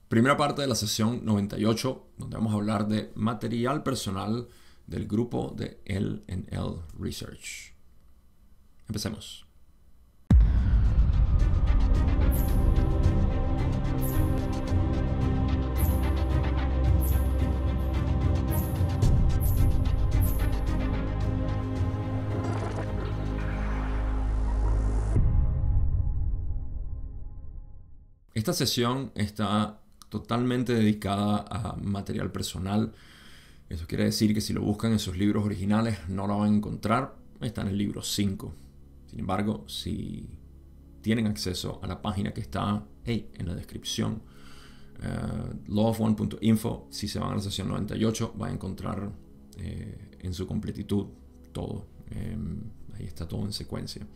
Primera parte de la sesión 98, donde vamos a hablar de material personal del grupo de L&L Research. Empecemos. Esta sesión está totalmente dedicada a material personal. Eso quiere decir que si lo buscan en sus libros originales no lo van a encontrar. Está en el libro 5. Sin embargo, si tienen acceso a la página que está en la descripción, lawofone.info, si se van a la sesión 98 van a encontrar en su completitud todo. Ahí está todo en secuencia.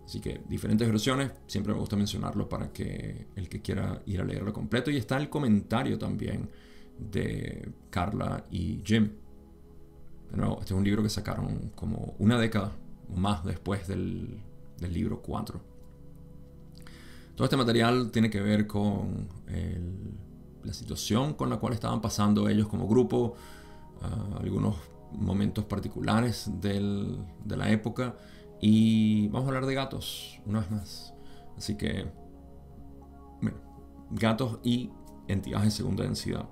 Así que diferentes versiones, siempre me gusta mencionarlo para que el que quiera ir a leerlo completo. Y está el comentario también de Carla y Jim. De nuevo, este es un libro que sacaron como una década o más después del libro 4. Todo este material tiene que ver con la situación con la cual estaban pasando ellos como grupo, algunos momentos particulares de la época. Y vamos a hablar de gatos una vez más. Así que, bueno, gatos y entidades de segunda densidad.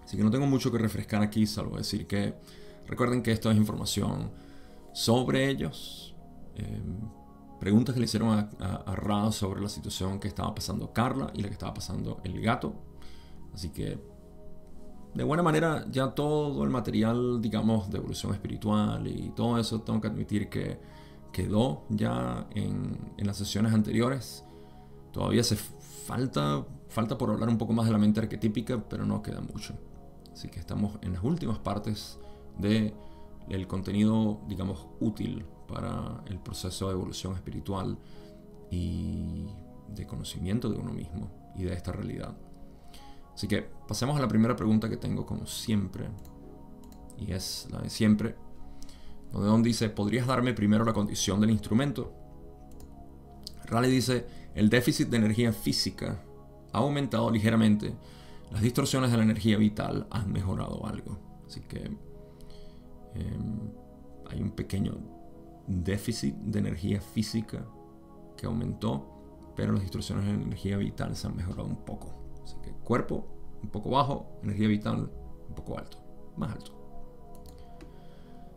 Así que no tengo mucho que refrescar aquí, salvo decir que recuerden que esto es información sobre ellos. Preguntas que le hicieron a Ra sobre la situación que estaba pasando Carla y la que estaba pasando el gato. Así que, de buena manera, ya todo el material, digamos, de evolución espiritual y todo eso, tengo que admitir que quedó ya en las sesiones anteriores. Todavía hace falta por hablar un poco más de la mente arquetípica, pero no queda mucho. Así que estamos en las últimas partes del contenido, digamos, útil para el proceso de evolución espiritual y de conocimiento de uno mismo y de esta realidad. Así que pasemos a la primera pregunta que tengo como siempre. Y es la de siempre. Donde Don dice, ¿podrías darme primero la condición del instrumento? Raleigh dice, el déficit de energía física ha aumentado ligeramente. Las distorsiones de la energía vital han mejorado algo. Así que hay un pequeño déficit de energía física que aumentó, pero las distorsiones de la energía vital se han mejorado un poco. Así que cuerpo un poco bajo, energía vital un poco alto, más alto.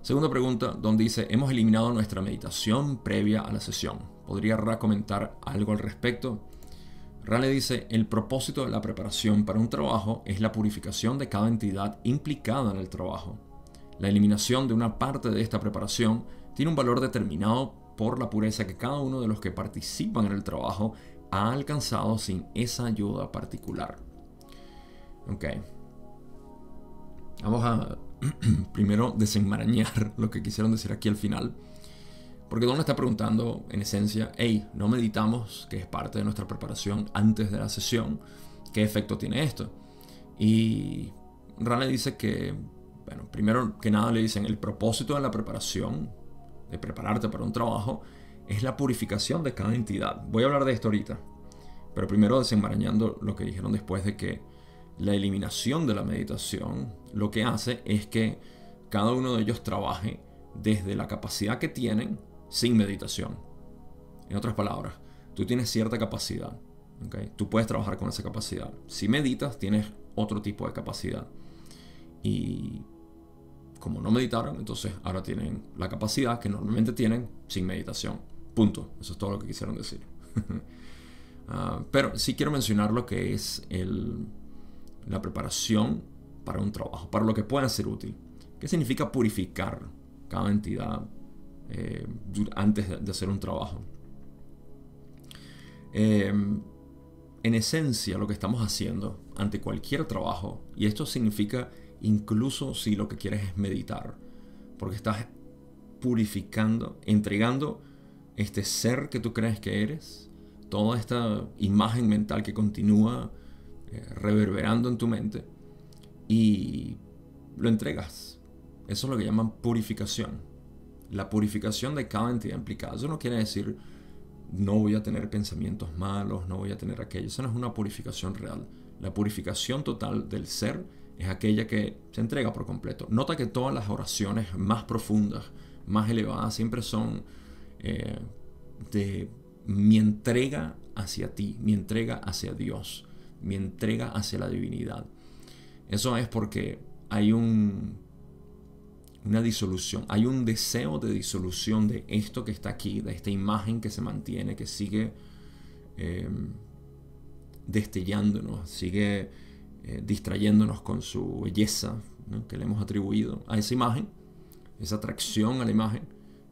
Segunda pregunta, donde dice, hemos eliminado nuestra meditación previa a la sesión. ¿Podría Ra comentar algo al respecto? Ra le dice, el propósito de la preparación para un trabajo es la purificación de cada entidad implicada en el trabajo. La eliminación de una parte de esta preparación tiene un valor determinado por la pureza que cada uno de los que participan en el trabajo ha alcanzado sin esa ayuda particular. Ok. Vamos a primero desenmarañar lo que quisieron decir aquí al final. Porque Don está preguntando, en esencia, no meditamos, que es parte de nuestra preparación antes de la sesión. ¿Qué efecto tiene esto? Y Raleigh dice que, bueno, primero que nada le dicen, el propósito de la preparación, de prepararte para un trabajo, es la purificación de cada entidad. Voy a hablar de esto ahorita, pero primero desenmarañando lo que dijeron después de que la eliminación de la meditación lo que hace es que cada uno de ellos trabaje desde la capacidad que tienen sin meditación. En otras palabras, tú tienes cierta capacidad, ¿okay? Tú puedes trabajar con esa capacidad. Si meditas, tienes otro tipo de capacidad. Y como no meditaron, entonces ahora tienen la capacidad que normalmente tienen sin meditación. Punto. Eso es todo lo que quisieron decir. Pero sí quiero mencionar lo que es la preparación para un trabajo, para lo que pueda ser útil. ¿Qué significa purificar cada entidad antes de hacer un trabajo? En esencia, lo que estamos haciendo ante cualquier trabajo, y esto significa incluso si lo que quieres es meditar, porque estás purificando, entregando este ser que tú crees que eres, toda esta imagen mental que continúa reverberando en tu mente, y lo entregas. Eso es lo que llaman purificación. La purificación de cada entidad implicada. Eso no quiere decir no voy a tener pensamientos malos, no voy a tener aquello. Eso no es una purificación real. La purificación total del ser es aquella que se entrega por completo. Nota que todas las oraciones más profundas, más elevadas, siempre son de mi entrega hacia ti, mi entrega hacia Dios, mi entrega hacia la divinidad. Eso es porque hay una disolución, hay un deseo de disolución de esto que está aquí, de esta imagen que se mantiene, que sigue destellándonos, sigue distrayéndonos con su belleza, ¿no?, que le hemos atribuido a esa imagen, esa atracción a la imagen.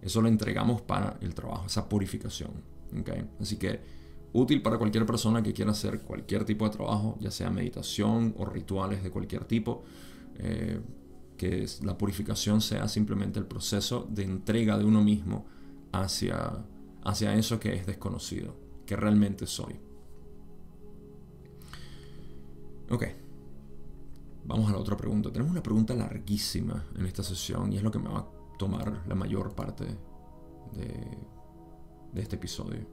Eso lo entregamos para el trabajo, esa purificación. ¿Okay? Así que útil para cualquier persona que quiera hacer cualquier tipo de trabajo, ya sea meditación o rituales de cualquier tipo, que la purificación sea simplemente el proceso de entrega de uno mismo hacia eso que es desconocido, que realmente soy. Ok, vamos a la otra pregunta. Tenemos una pregunta larguísima en esta sesión y es lo que me va a tomar la mayor parte de este episodio.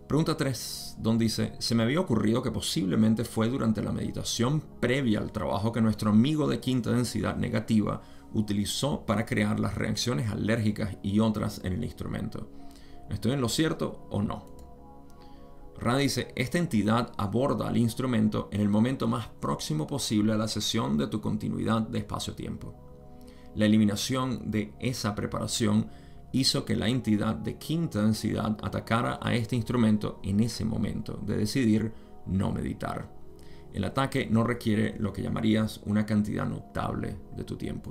Pregunta 3, donde dice: se me había ocurrido que posiblemente fue durante la meditación previa al trabajo que nuestro amigo de quinta densidad negativa utilizó para crear las reacciones alérgicas y otras en el instrumento. ¿Estoy en lo cierto o no? Ra dice: esta entidad aborda al instrumento en el momento más próximo posible a la sesión de tu continuidad de espacio-tiempo. La eliminación de esa preparación hizo que la entidad de quinta densidad atacara a este instrumento en ese momento de decidir no meditar. El ataque no requiere lo que llamarías una cantidad notable de tu tiempo.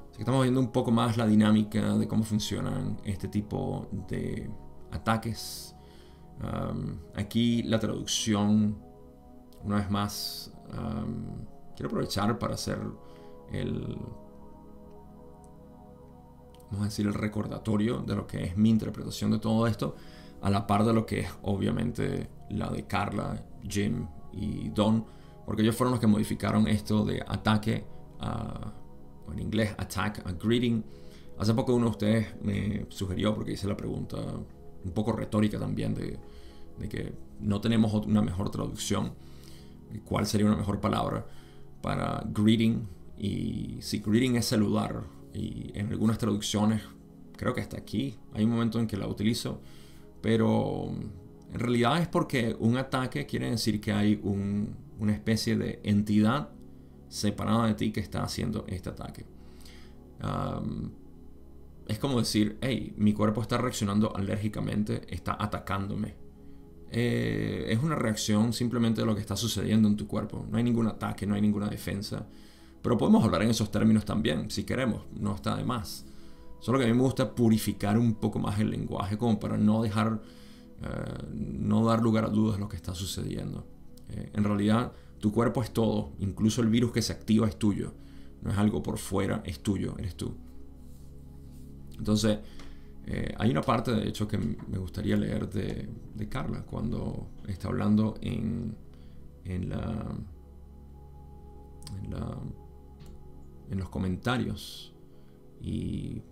Así que estamos viendo un poco más la dinámica de cómo funcionan este tipo de ataques. Aquí la traducción, una vez más, quiero aprovechar para hacer el recordatorio de lo que es mi interpretación de todo esto, a la par de lo que es obviamente la de Carla, Jim y Don, porque ellos fueron los que modificaron esto de ataque o en inglés attack a greeting. Hace poco uno de ustedes me sugirió, porque hice la pregunta un poco retórica también de que no tenemos una mejor traducción, cuál sería una mejor palabra para greeting. Y si greeting es saludar, y en algunas traducciones creo que hasta aquí hay un momento en que la utilizo, pero en realidad es porque un ataque quiere decir que hay una especie de entidad separada de ti que está haciendo este ataque. Es como decir: hey, mi cuerpo está reaccionando alérgicamente, está atacándome. Es una reacción simplemente de lo que está sucediendo en tu cuerpo. No hay ningún ataque, no hay ninguna defensa. Pero podemos hablar en esos términos también, si queremos, no está de más. Solo que a mí me gusta purificar un poco más el lenguaje, como para no dar lugar a dudas de lo que está sucediendo. En realidad, tu cuerpo es todo, incluso el virus que se activa es tuyo. No es algo por fuera, es tuyo, eres tú. Entonces, hay una parte, de hecho, que me gustaría leer de Carla, cuando está hablando en los comentarios, y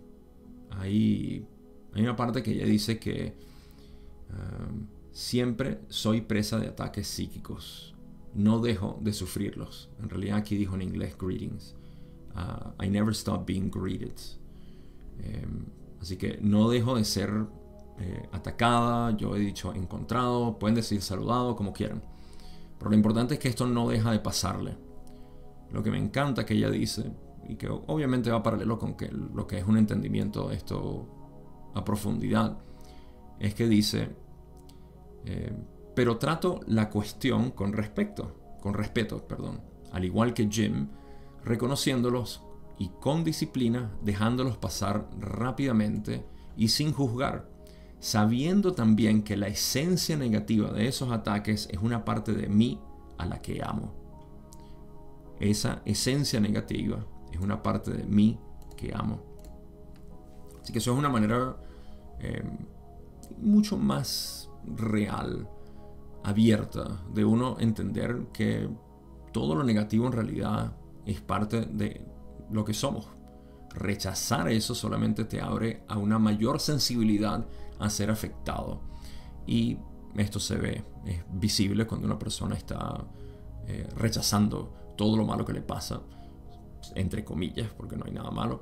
hay una parte que ella dice que siempre soy presa de ataques psíquicos, no dejo de sufrirlos. En realidad aquí dijo en inglés greetings. I never stop being greeted. Así que no dejo de ser atacada. Yo he dicho encontrado, pueden decir saludado, como quieran, pero lo importante es que esto no deja de pasarle. Lo que me encanta que ella dice, y que obviamente va paralelo con lo que es un entendimiento de esto a profundidad, es que dice: pero trato la cuestión con respeto, al igual que Jim, reconociéndolos y con disciplina, dejándolos pasar rápidamente y sin juzgar, sabiendo también que la esencia negativa de esos ataques es una parte de mí a la que amo. Esa esencia negativa es una parte de mí que amo. Así que eso es una manera mucho más real, abierta, de uno entender que todo lo negativo en realidad es parte de lo que somos. rechazar eso solamente te abre a una mayor sensibilidad a ser afectado. Y esto se ve, es visible cuando una persona está rechazando todo lo malo que le pasa, entre comillas, porque no hay nada malo.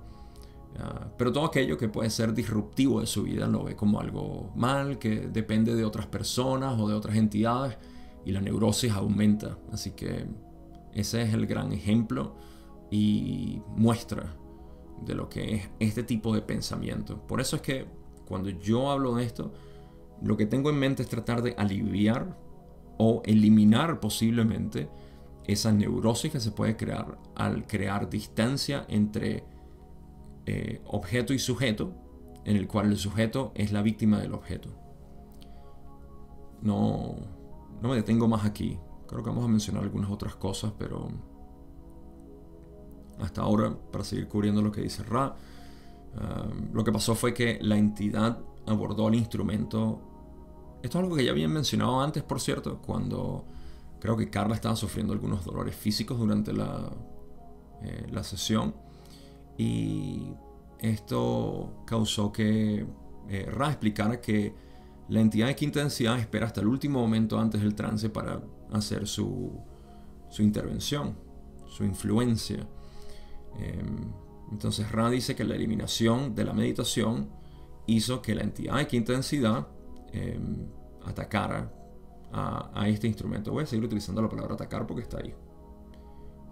Pero todo aquello que puede ser disruptivo de su vida lo ve como algo mal, que depende de otras personas o de otras entidades, y la neurosis aumenta. Así que ese es el gran ejemplo y muestra de lo que es este tipo de pensamiento. Por eso es que cuando yo hablo de esto, lo que tengo en mente es tratar de aliviar o eliminar posiblemente esa neurosis que se puede crear al crear distancia entre objeto y sujeto, en el cual el sujeto es la víctima del objeto. No me detengo más aquí. Creo que vamos a mencionar algunas otras cosas, pero hasta ahora, para seguir cubriendo lo que dice Ra, lo que pasó fue que la entidad abordó el instrumento. Esto es algo que ya habían mencionado antes, por cierto, cuando creo que Carla estaba sufriendo algunos dolores físicos durante la sesión. Y esto causó que Ra explicara que la entidad de quinta densidad espera hasta el último momento antes del trance para hacer su intervención, su influencia. Entonces Ra dice que la eliminación de la meditación hizo que la entidad de quinta densidad atacara a este instrumento. Voy a seguir utilizando la palabra atacar porque está ahí.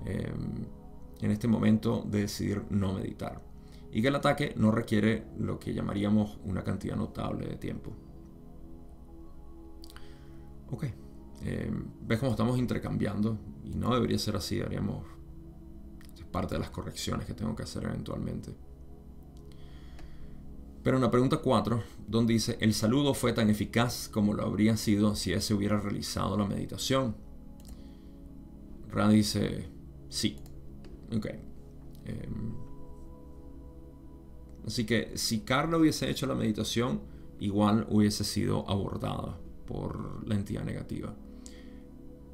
En este momento de decidir no meditar, y que el ataque no requiere lo que llamaríamos una cantidad notable de tiempo. Ok, ves cómo estamos intercambiando, y no debería ser así. Deberíamos, es parte de las correcciones que tengo que hacer eventualmente. Pero en la pregunta 4, donde dice: el saludo fue tan eficaz como lo habría sido si ese hubiera realizado la meditación, Ra dice sí. Ok. Así que si Carla hubiese hecho la meditación, igual hubiese sido abordada por la entidad negativa.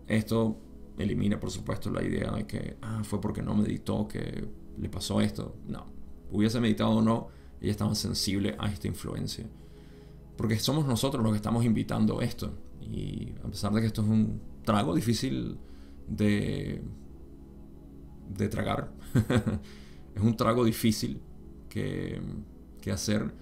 Esto elimina, por supuesto, la idea de que fue porque no meditó que le pasó esto. No. Hubiese meditado o no, ella estaba sensible a esta influencia. Porque somos nosotros los que estamos invitando esto. Y a pesar de que esto es un trago difícil de tragar, es un trago difícil que hacer,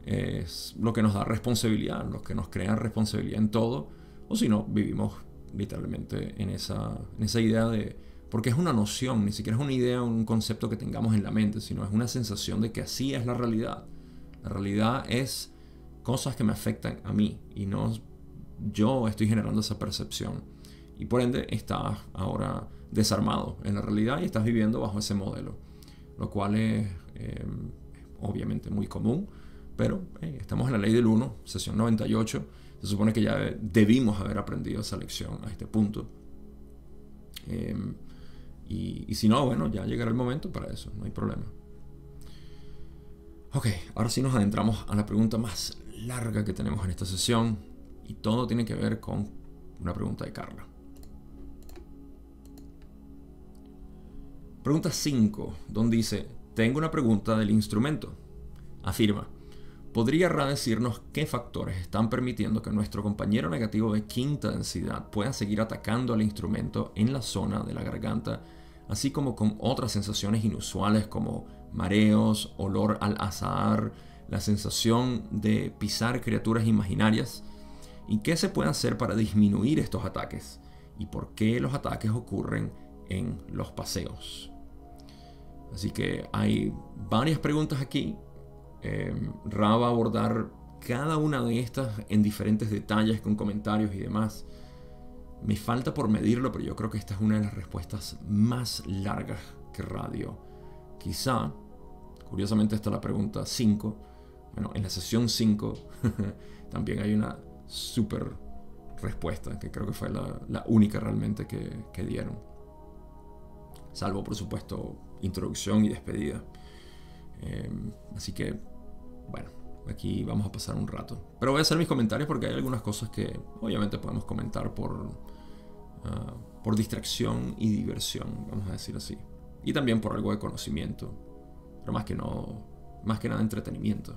es lo que nos da responsabilidad, lo que nos crea responsabilidad en todo, o si no, vivimos literalmente en esa idea de, porque es una noción, ni siquiera es una idea, un concepto que tengamos en la mente, sino es una sensación de que así es la realidad. La realidad es cosas que me afectan a mí, y no yo estoy generando esa percepción, y por ende estás ahora desarmado en la realidad y estás viviendo bajo ese modelo, lo cual es obviamente muy común, pero estamos en la ley del 1, sesión 98. Se supone que ya debimos haber aprendido esa lección a este punto, y si no, bueno, ya llegará el momento para eso, no hay problema. Ok, ahora sí nos adentramos a la pregunta más larga que tenemos en esta sesión, y todo tiene que ver con una pregunta de Carla. Pregunta 5, donde dice: tengo una pregunta del instrumento. Afirma: ¿podría Ra decirnos qué factores están permitiendo que nuestro compañero negativo de quinta densidad pueda seguir atacando al instrumento en la zona de la garganta, así como con otras sensaciones inusuales como mareos, olor al azahar, la sensación de pisar criaturas imaginarias? ¿Y qué se puede hacer para disminuir estos ataques? ¿Y por qué los ataques ocurren en los paseos? Así que hay varias preguntas aquí. Ra va a abordar cada una de estas en diferentes detalles, con comentarios y demás. Me falta por medirlo, pero yo creo que esta es una de las respuestas más largas que Ra dio. Quizá, curiosamente, esta es la pregunta 5. Bueno, en la sesión 5 también hay una súper respuesta, que creo que fue la única realmente que dieron. Salvo, por supuesto, introducción y despedida. Así que, bueno, aquí vamos a pasar un rato. Pero voy a hacer mis comentarios porque hay algunas cosas que obviamente podemos comentar por distracción y diversión, vamos a decir así. Y también por algo de conocimiento. pero más que nada entretenimiento.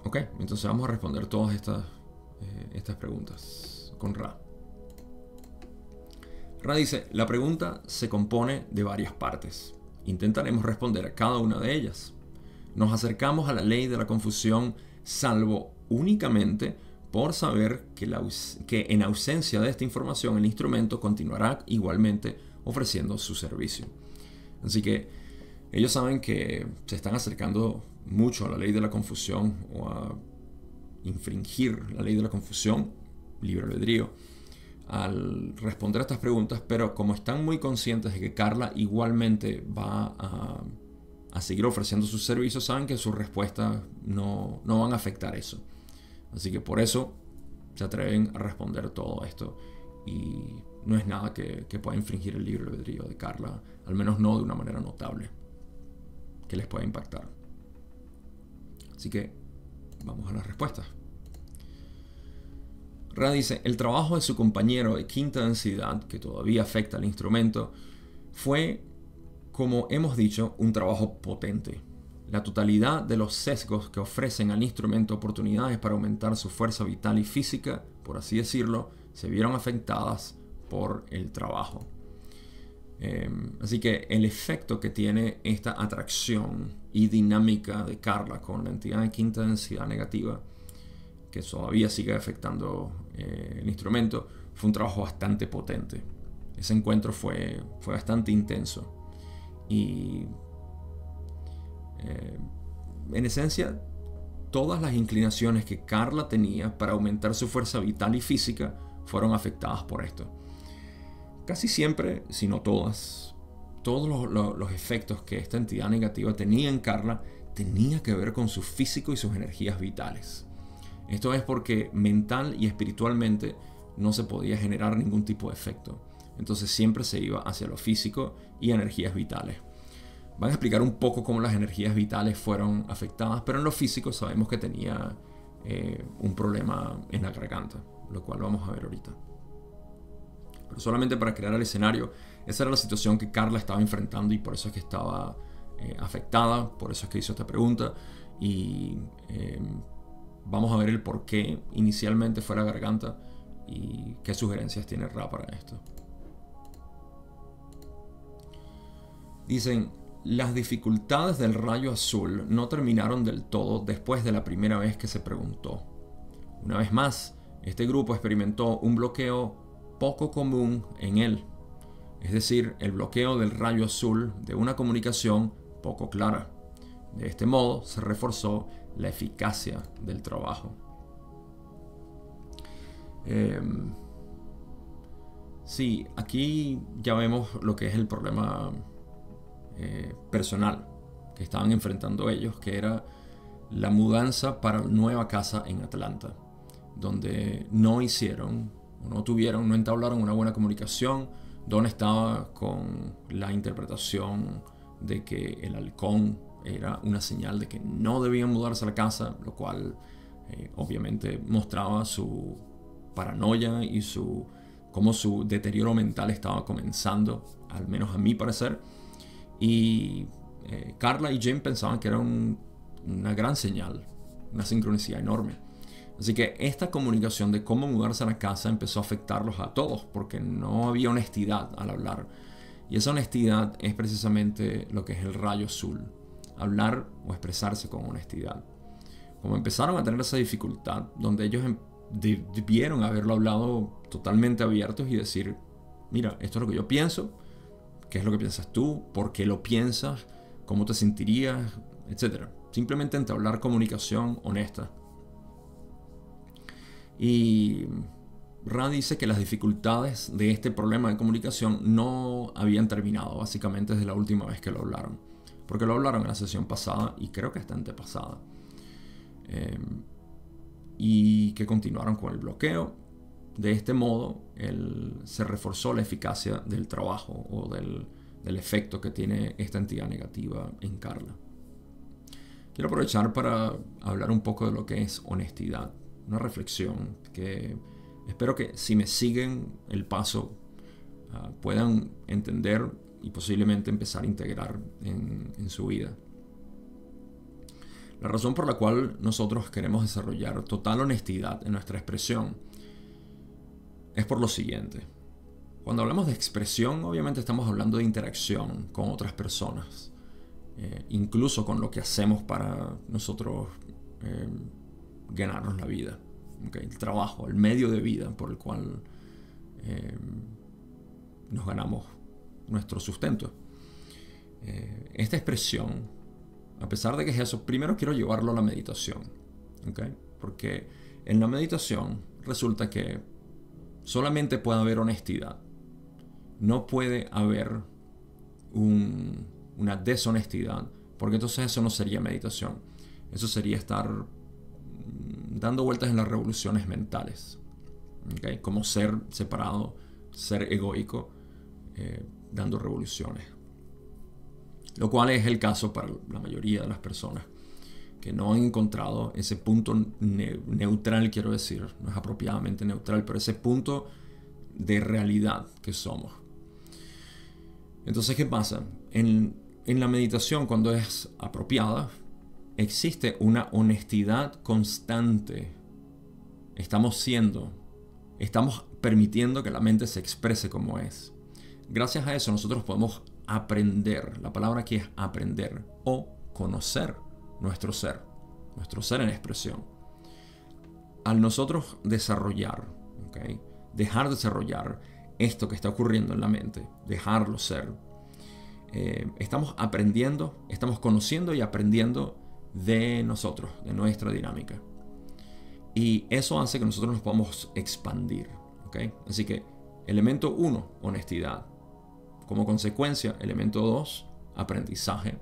Ok, entonces vamos a responder todas estas preguntas con Ra. Ra dice, la pregunta se compone de varias partes. Intentaremos responder a cada una de ellas. Nos acercamos a la ley de la confusión salvo únicamente por saber que en ausencia de esta información el instrumento continuará igualmente ofreciendo su servicio. Así que ellos saben que se están acercando mucho a la ley de la confusión o a infringir la ley de la confusión, libre albedrío, al responder a estas preguntas, pero como están muy conscientes de que Carla igualmente va a seguir ofreciendo sus servicios, saben que sus respuestas no van a afectar eso. Así que por eso se atreven a responder todo esto. Y no es nada que pueda infringir el libre albedrío de Carla, al menos no de una manera notable, que les pueda impactar. Así que vamos a las respuestas. Ra dice, el trabajo de su compañero de quinta densidad, que todavía afecta al instrumento, fue, como hemos dicho, un trabajo potente. La totalidad de los sesgos que ofrecen al instrumento oportunidades para aumentar su fuerza vital y física, por así decirlo, se vieron afectadas por el trabajo. Así que el efecto que tiene esta atracción y dinámica de Carla con la entidad de quinta densidad negativa, que todavía sigue afectando el instrumento, fue un trabajo bastante potente. Ese encuentro fue bastante intenso. Y en esencia, todas las inclinaciones que Carla tenía para aumentar su fuerza vital y física fueron afectadas por esto. Casi siempre, si no todas, todos los efectos que esta entidad negativa tenía en Carla tenía que ver con su físico y sus energías vitales. Esto es porque mental y espiritualmente no se podía generar ningún tipo de efecto. Entonces siempre se iba hacia lo físico y energías vitales. Van a explicar un poco cómo las energías vitales fueron afectadas, pero en lo físico sabemos que tenía un problema en la garganta, lo cual vamos a ver ahorita. Pero solamente para crear el escenario, esa era la situación que Carla estaba enfrentando y por eso es que estaba afectada, por eso es que hizo esta pregunta. Y vamos a ver el por qué inicialmente fue la garganta y qué sugerencias tiene Ra para esto. Dicen, las dificultades del rayo azul no terminaron del todo después de la primera vez que se preguntó. Una vez más, este grupo experimentó un bloqueo poco común en él, es decir, el bloqueo del rayo azul de una comunicación poco clara. De este modo se reforzó la eficacia del trabajo. Sí, aquí ya vemos lo que es el problema personal que estaban enfrentando ellos, que era la mudanza para la nueva casa en Atlanta, donde no entablaron una buena comunicación. Don estaba con la interpretación de que el halcón era una señal de que no debían mudarse a la casa, lo cual obviamente mostraba su paranoia y cómo su deterioro mental estaba comenzando, al menos a mi parecer. Y Carla y Jim pensaban que era una gran señal, una sincronicidad enorme. Así que esta comunicación de cómo mudarse a la casa empezó a afectarlos a todos, porque no había honestidad al hablar. Y esa honestidad es precisamente lo que es el rayo azul. Hablar o expresarse con honestidad. Como empezaron a tener esa dificultad, donde ellos debieron haberlo hablado totalmente abiertos y decir, mira, esto es lo que yo pienso, qué es lo que piensas tú, por qué lo piensas, cómo te sentirías, etc. Simplemente entablar comunicación honesta. Y Ra dice que las dificultades de este problema de comunicación no habían terminado, básicamente desde la última vez que lo hablaron. Porque lo hablaron en la sesión pasada y creo que esta antepasada. Y que continuaron con el bloqueo. De este modo, se reforzó la eficacia del trabajo o del efecto que tiene esta entidad negativa en Carla. Quiero aprovechar para hablar un poco de lo que es honestidad. Una reflexión que espero que si me siguen el paso puedan entender y posiblemente empezar a integrar en su vida. La razón por la cual nosotros queremos desarrollar total honestidad en nuestra expresión es por lo siguiente. Cuando hablamos de expresión, obviamente estamos hablando de interacción con otras personas, incluso con lo que hacemos para nosotros ganarnos la vida, ¿okay? El trabajo, el medio de vida por el cual nos ganamos nuestro sustento. Esta expresión, a pesar de que es eso, primero quiero llevarlo a la meditación, ¿okay? Porque en la meditación resulta que solamente puede haber honestidad. No puede haber una deshonestidad, porque entonces eso no sería meditación. Eso sería estar dando vueltas en las revoluciones mentales, ¿okay? Como ser separado, ser egoico, dando revoluciones. Lo cual es el caso para la mayoría de las personas que no han encontrado ese punto neutral, quiero decir, no es apropiadamente neutral, pero ese punto de realidad que somos. Entonces, ¿qué pasa? En la meditación, cuando es apropiada, existe una honestidad constante. Estamos permitiendo que la mente se exprese como es. Gracias a eso nosotros podemos aprender. La palabra aquí es aprender o conocer nuestro ser en expresión. Al nosotros desarrollar, ¿okay? Dejar desarrollar esto que está ocurriendo en la mente, dejarlo ser, estamos aprendiendo, estamos conociendo y aprendiendo de nosotros, de nuestra dinámica. Y eso hace que nosotros nos podamos expandir, ¿okay? Así que elemento 1, honestidad. Como consecuencia, elemento 2, aprendizaje.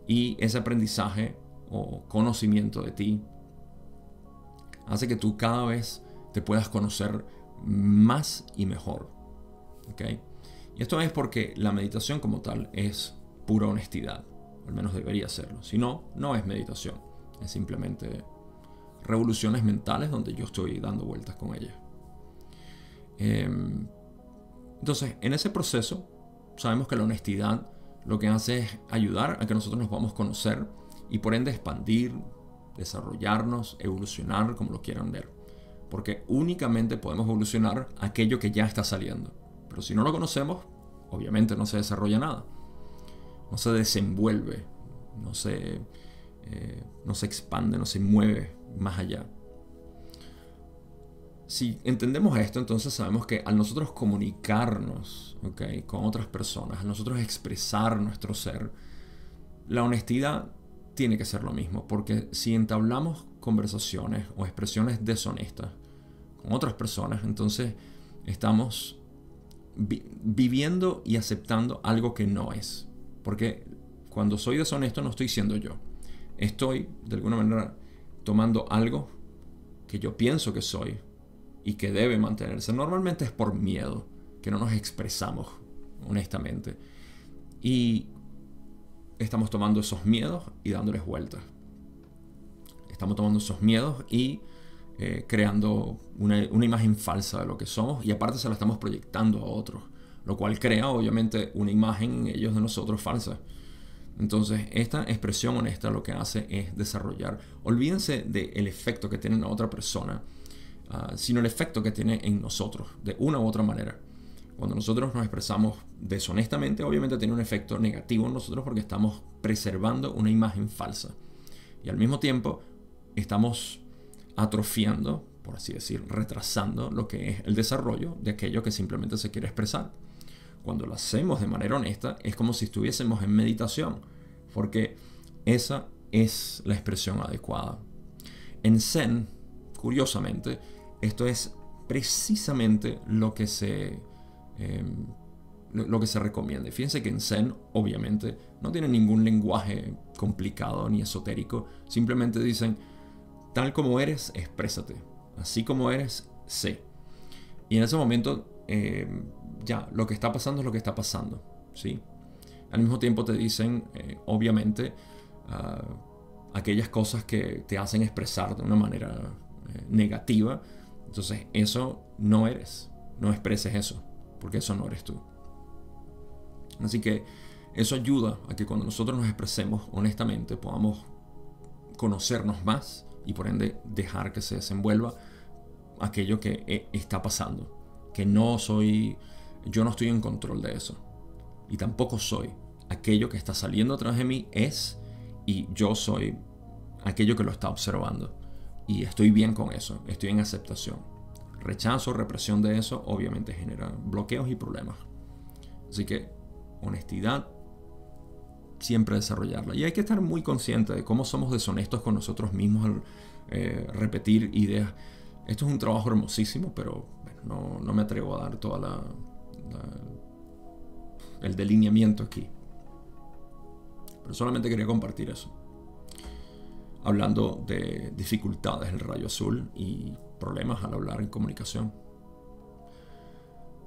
Y ese aprendizaje o conocimiento de ti hace que tú cada vez te puedas conocer más y mejor, ¿okay? Y esto es porque la meditación como tal es pura honestidad, al menos debería serlo. Si no, no es meditación, es simplemente revoluciones mentales donde yo estoy dando vueltas con ellas. Entonces, en ese proceso sabemos que la honestidad lo que hace es ayudar a que nosotros nos podamos conocer y por ende expandir, desarrollarnos, evolucionar, como lo quieran ver. Porque únicamente podemos evolucionar aquello que ya está saliendo. Pero si no lo conocemos, obviamente no se desarrolla nada. No se desenvuelve, no se expande, no se mueve más allá. Si entendemos esto, entonces sabemos que al nosotros comunicarnos, ¿okay? Con otras personas, al nosotros expresar nuestro ser, la honestidad tiene que ser lo mismo. Porque si entablamos conversaciones o expresiones deshonestas con otras personas, entonces estamos viviendo y aceptando algo que no es. Porque cuando soy deshonesto no estoy siendo yo. Estoy, de alguna manera, tomando algo que yo pienso que soy y que debe mantenerse. Normalmente es por miedo que no nos expresamos honestamente. Y estamos tomando esos miedos y dándoles vueltas. Estamos tomando esos miedos y creando una imagen falsa de lo que somos, y aparte se la estamos proyectando a otros, lo cual crea obviamente una imagen en ellos de nosotros falsa. Entonces esta expresión honesta lo que hace es desarrollar. Olvídense del efecto que tiene en la otra persona, sino el efecto que tiene en nosotros, de una u otra manera. Cuando nosotros nos expresamos deshonestamente, obviamente tiene un efecto negativo en nosotros porque estamos preservando una imagen falsa. Y al mismo tiempo estamos atrofiando, por así decir, retrasando lo que es el desarrollo de aquello que simplemente se quiere expresar. Cuando lo hacemos de manera honesta, es como si estuviésemos en meditación, porque esa es la expresión adecuada. En Zen, curiosamente, esto es precisamente lo que se recomienda. Fíjense que en Zen, obviamente, no tiene ningún lenguaje complicado ni esotérico. Simplemente dicen, tal como eres, exprésate. Así como eres, sé. Y en ese momento, ya, lo que está pasando es lo que está pasando, ¿sí? Al mismo tiempo te dicen, obviamente, aquellas cosas que te hacen expresar de una manera negativa. Entonces, eso no eres. No expreses eso, porque eso no eres tú. Así que eso ayuda a que cuando nosotros nos expresemos honestamente podamos conocernos más y por ende dejar que se desenvuelva aquello que está pasando. Que yo no estoy en control de eso. Y tampoco soy. Aquello que está saliendo a través de mí y yo soy aquello que lo está observando. Y estoy bien con eso, estoy en aceptación. Rechazo, represión de eso, obviamente genera bloqueos y problemas. Así que honestidad, siempre desarrollarla. Y hay que estar muy consciente de cómo somos deshonestos con nosotros mismos al repetir ideas. Esto es un trabajo hermosísimo, pero bueno, no me atrevo a dar toda el delineamiento aquí. Pero solamente quería compartir eso. Hablando de dificultades del rayo azul y problemas al hablar en comunicación.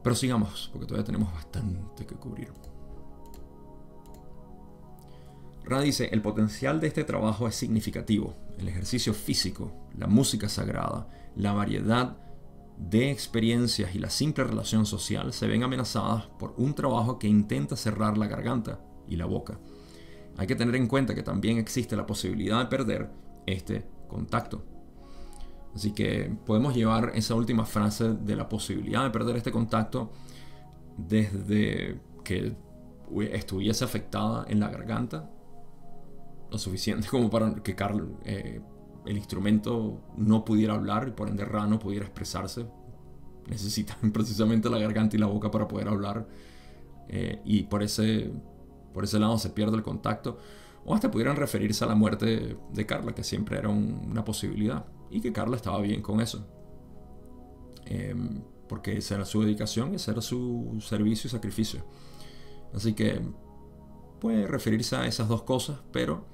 Pero sigamos, porque todavía tenemos bastante que cubrir. Ra dice, el potencial de este trabajo es significativo. El ejercicio físico, la música sagrada, la variedad de experiencias y la simple relación social se ven amenazadas por un trabajo que intenta cerrar la garganta y la boca. Hay que tener en cuenta que también existe la posibilidad de perder este contacto. Así que podemos llevar esa última frase de la posibilidad de perder este contacto desde que estuviese afectada en la garganta, lo suficiente como para que el instrumento no pudiera hablar y por ende Ra no pudiera expresarse. Necesitan precisamente la garganta y la boca para poder hablar, y por ese lado se pierde el contacto. O hasta pudieran referirse a la muerte de Carla, que siempre era una posibilidad, y que Carla estaba bien con eso, porque esa era su dedicación, ese era su servicio y sacrificio. Así que puede referirse a esas dos cosas, pero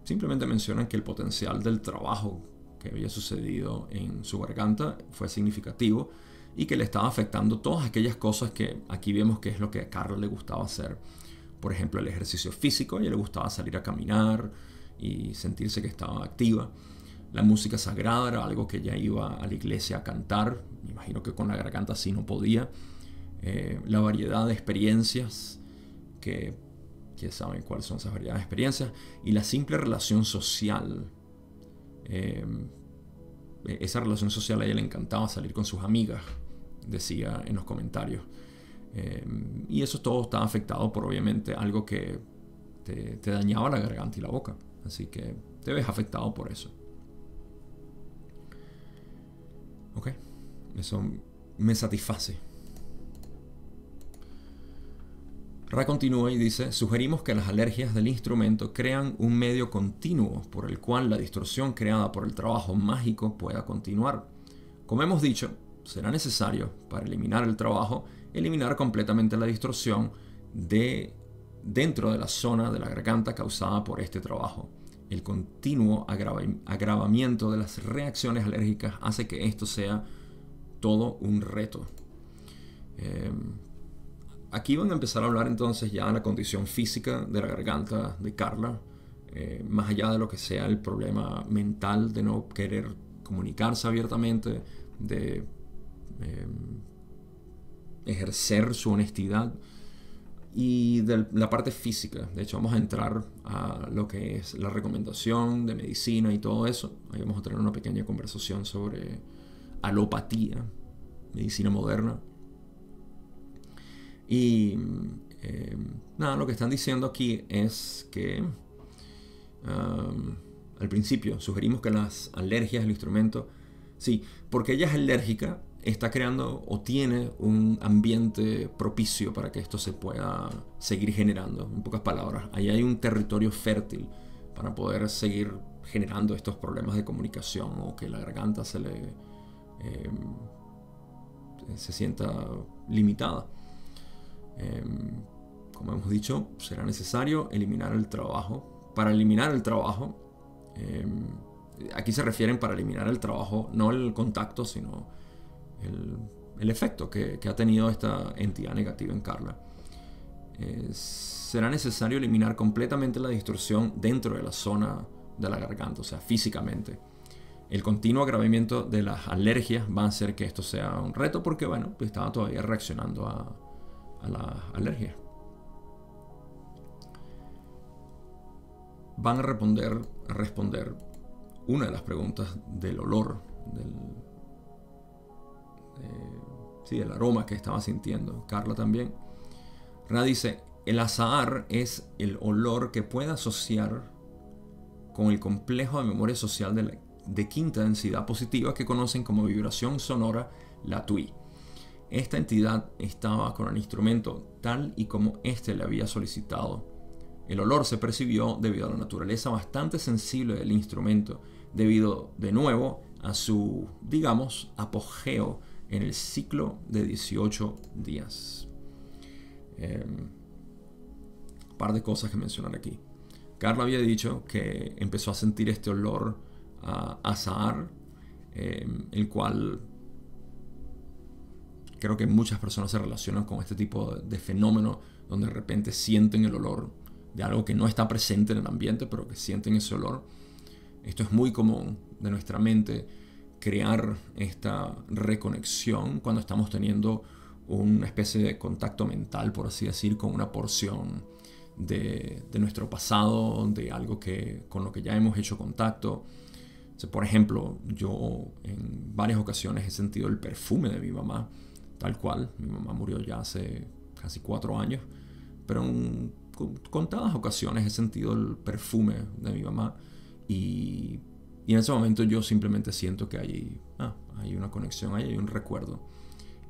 simplemente mencionan que el potencial del trabajo que había sucedido en su garganta fue significativo y que le estaba afectando todas aquellas cosas que aquí vemos que es lo que a Carla le gustaba hacer. Por ejemplo, el ejercicio físico, a ella le gustaba salir a caminar y sentirse que estaba activa. La música sagrada era algo que ella iba a la iglesia a cantar, me imagino que con la garganta así no podía. La variedad de experiencias, que saben cuáles son esas variedades de experiencias, y la simple relación social. Esa relación social a ella le encantaba salir con sus amigas, decía en los comentarios. Y eso todo estaba afectado por obviamente algo que te dañaba la garganta y la boca. Así que te ves afectado por eso. Ok, eso me satisface. Ra continúa y dice, sugerimos que las alergias del instrumento crean un medio continuo por el cual la distorsión creada por el trabajo mágico pueda continuar. Como hemos dicho, será necesario, para eliminar el trabajo, eliminar completamente la distorsión dentro de la zona de la garganta causada por este trabajo. El continuo agravamiento de las reacciones alérgicas hace que esto sea todo un reto. Aquí van a empezar a hablar entonces ya de la condición física de la garganta de Carla, más allá de lo que sea el problema mental de no querer comunicarse abiertamente, de ejercer su honestidad, y de la parte física. De hecho, vamos a entrar a lo que es la recomendación de medicina y todo eso. Ahí vamos a tener una pequeña conversación sobre alopatía, medicina moderna. Y nada, lo que están diciendo aquí es que al principio sugerimos que las alergias del instrumento, sí, porque ella es alérgica, está creando o tiene un ambiente propicio para que esto se pueda seguir generando. En pocas palabras, ahí hay un territorio fértil para poder seguir generando estos problemas de comunicación o que la garganta se sienta limitada. Como hemos dicho, será necesario eliminar el trabajo. Para eliminar el trabajo, aquí se refieren para eliminar el trabajo, no el contacto, sino el efecto que ha tenido esta entidad negativa en Carla. Será necesario eliminar completamente la distorsión dentro de la zona de la garganta, o sea, físicamente. El continuo agravamiento de las alergias va a hacer que esto sea un reto porque, bueno, estaba todavía reaccionando a la alergia. Van a responder una de las preguntas del olor, del aroma que estaba sintiendo. Carla también. Ra dice, el azahar es el olor que puede asociar con el complejo de memoria social de quinta densidad positiva que conocen como vibración sonora, la TUI. Esta entidad estaba con el instrumento tal y como éste le había solicitado. El olor se percibió debido a la naturaleza bastante sensible del instrumento, debido de nuevo a su, digamos, apogeo en el ciclo de 18 días. Un par de cosas que mencionar aquí. Carla había dicho que empezó a sentir este olor a azahar, el cual creo que muchas personas se relacionan con este tipo de fenómeno donde de repente sienten el olor de algo que no está presente en el ambiente, pero que sienten ese olor. Esto es muy común de nuestra mente, crear esta reconexión cuando estamos teniendo una especie de contacto mental, por así decir, con una porción de nuestro pasado, de algo con lo que ya hemos hecho contacto. O sea, por ejemplo, yo en varias ocasiones he sentido el perfume de mi mamá, tal cual. Mi mamá murió ya hace casi 4 años, pero en contadas ocasiones he sentido el perfume de mi mamá y en ese momento yo simplemente siento que hay una conexión, hay un recuerdo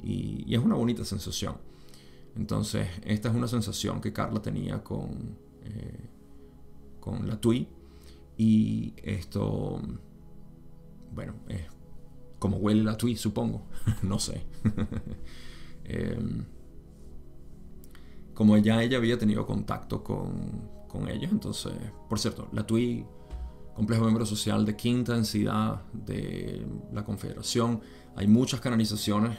y es una bonita sensación. Entonces esta es una sensación que Carla tenía con la TUI, y esto, bueno, es como huele la TUI, supongo. No sé. Como ya ella había tenido contacto con ellos, entonces, por cierto, la TUI, complejo miembro social de quinta densidad de la Confederación, hay muchas canalizaciones.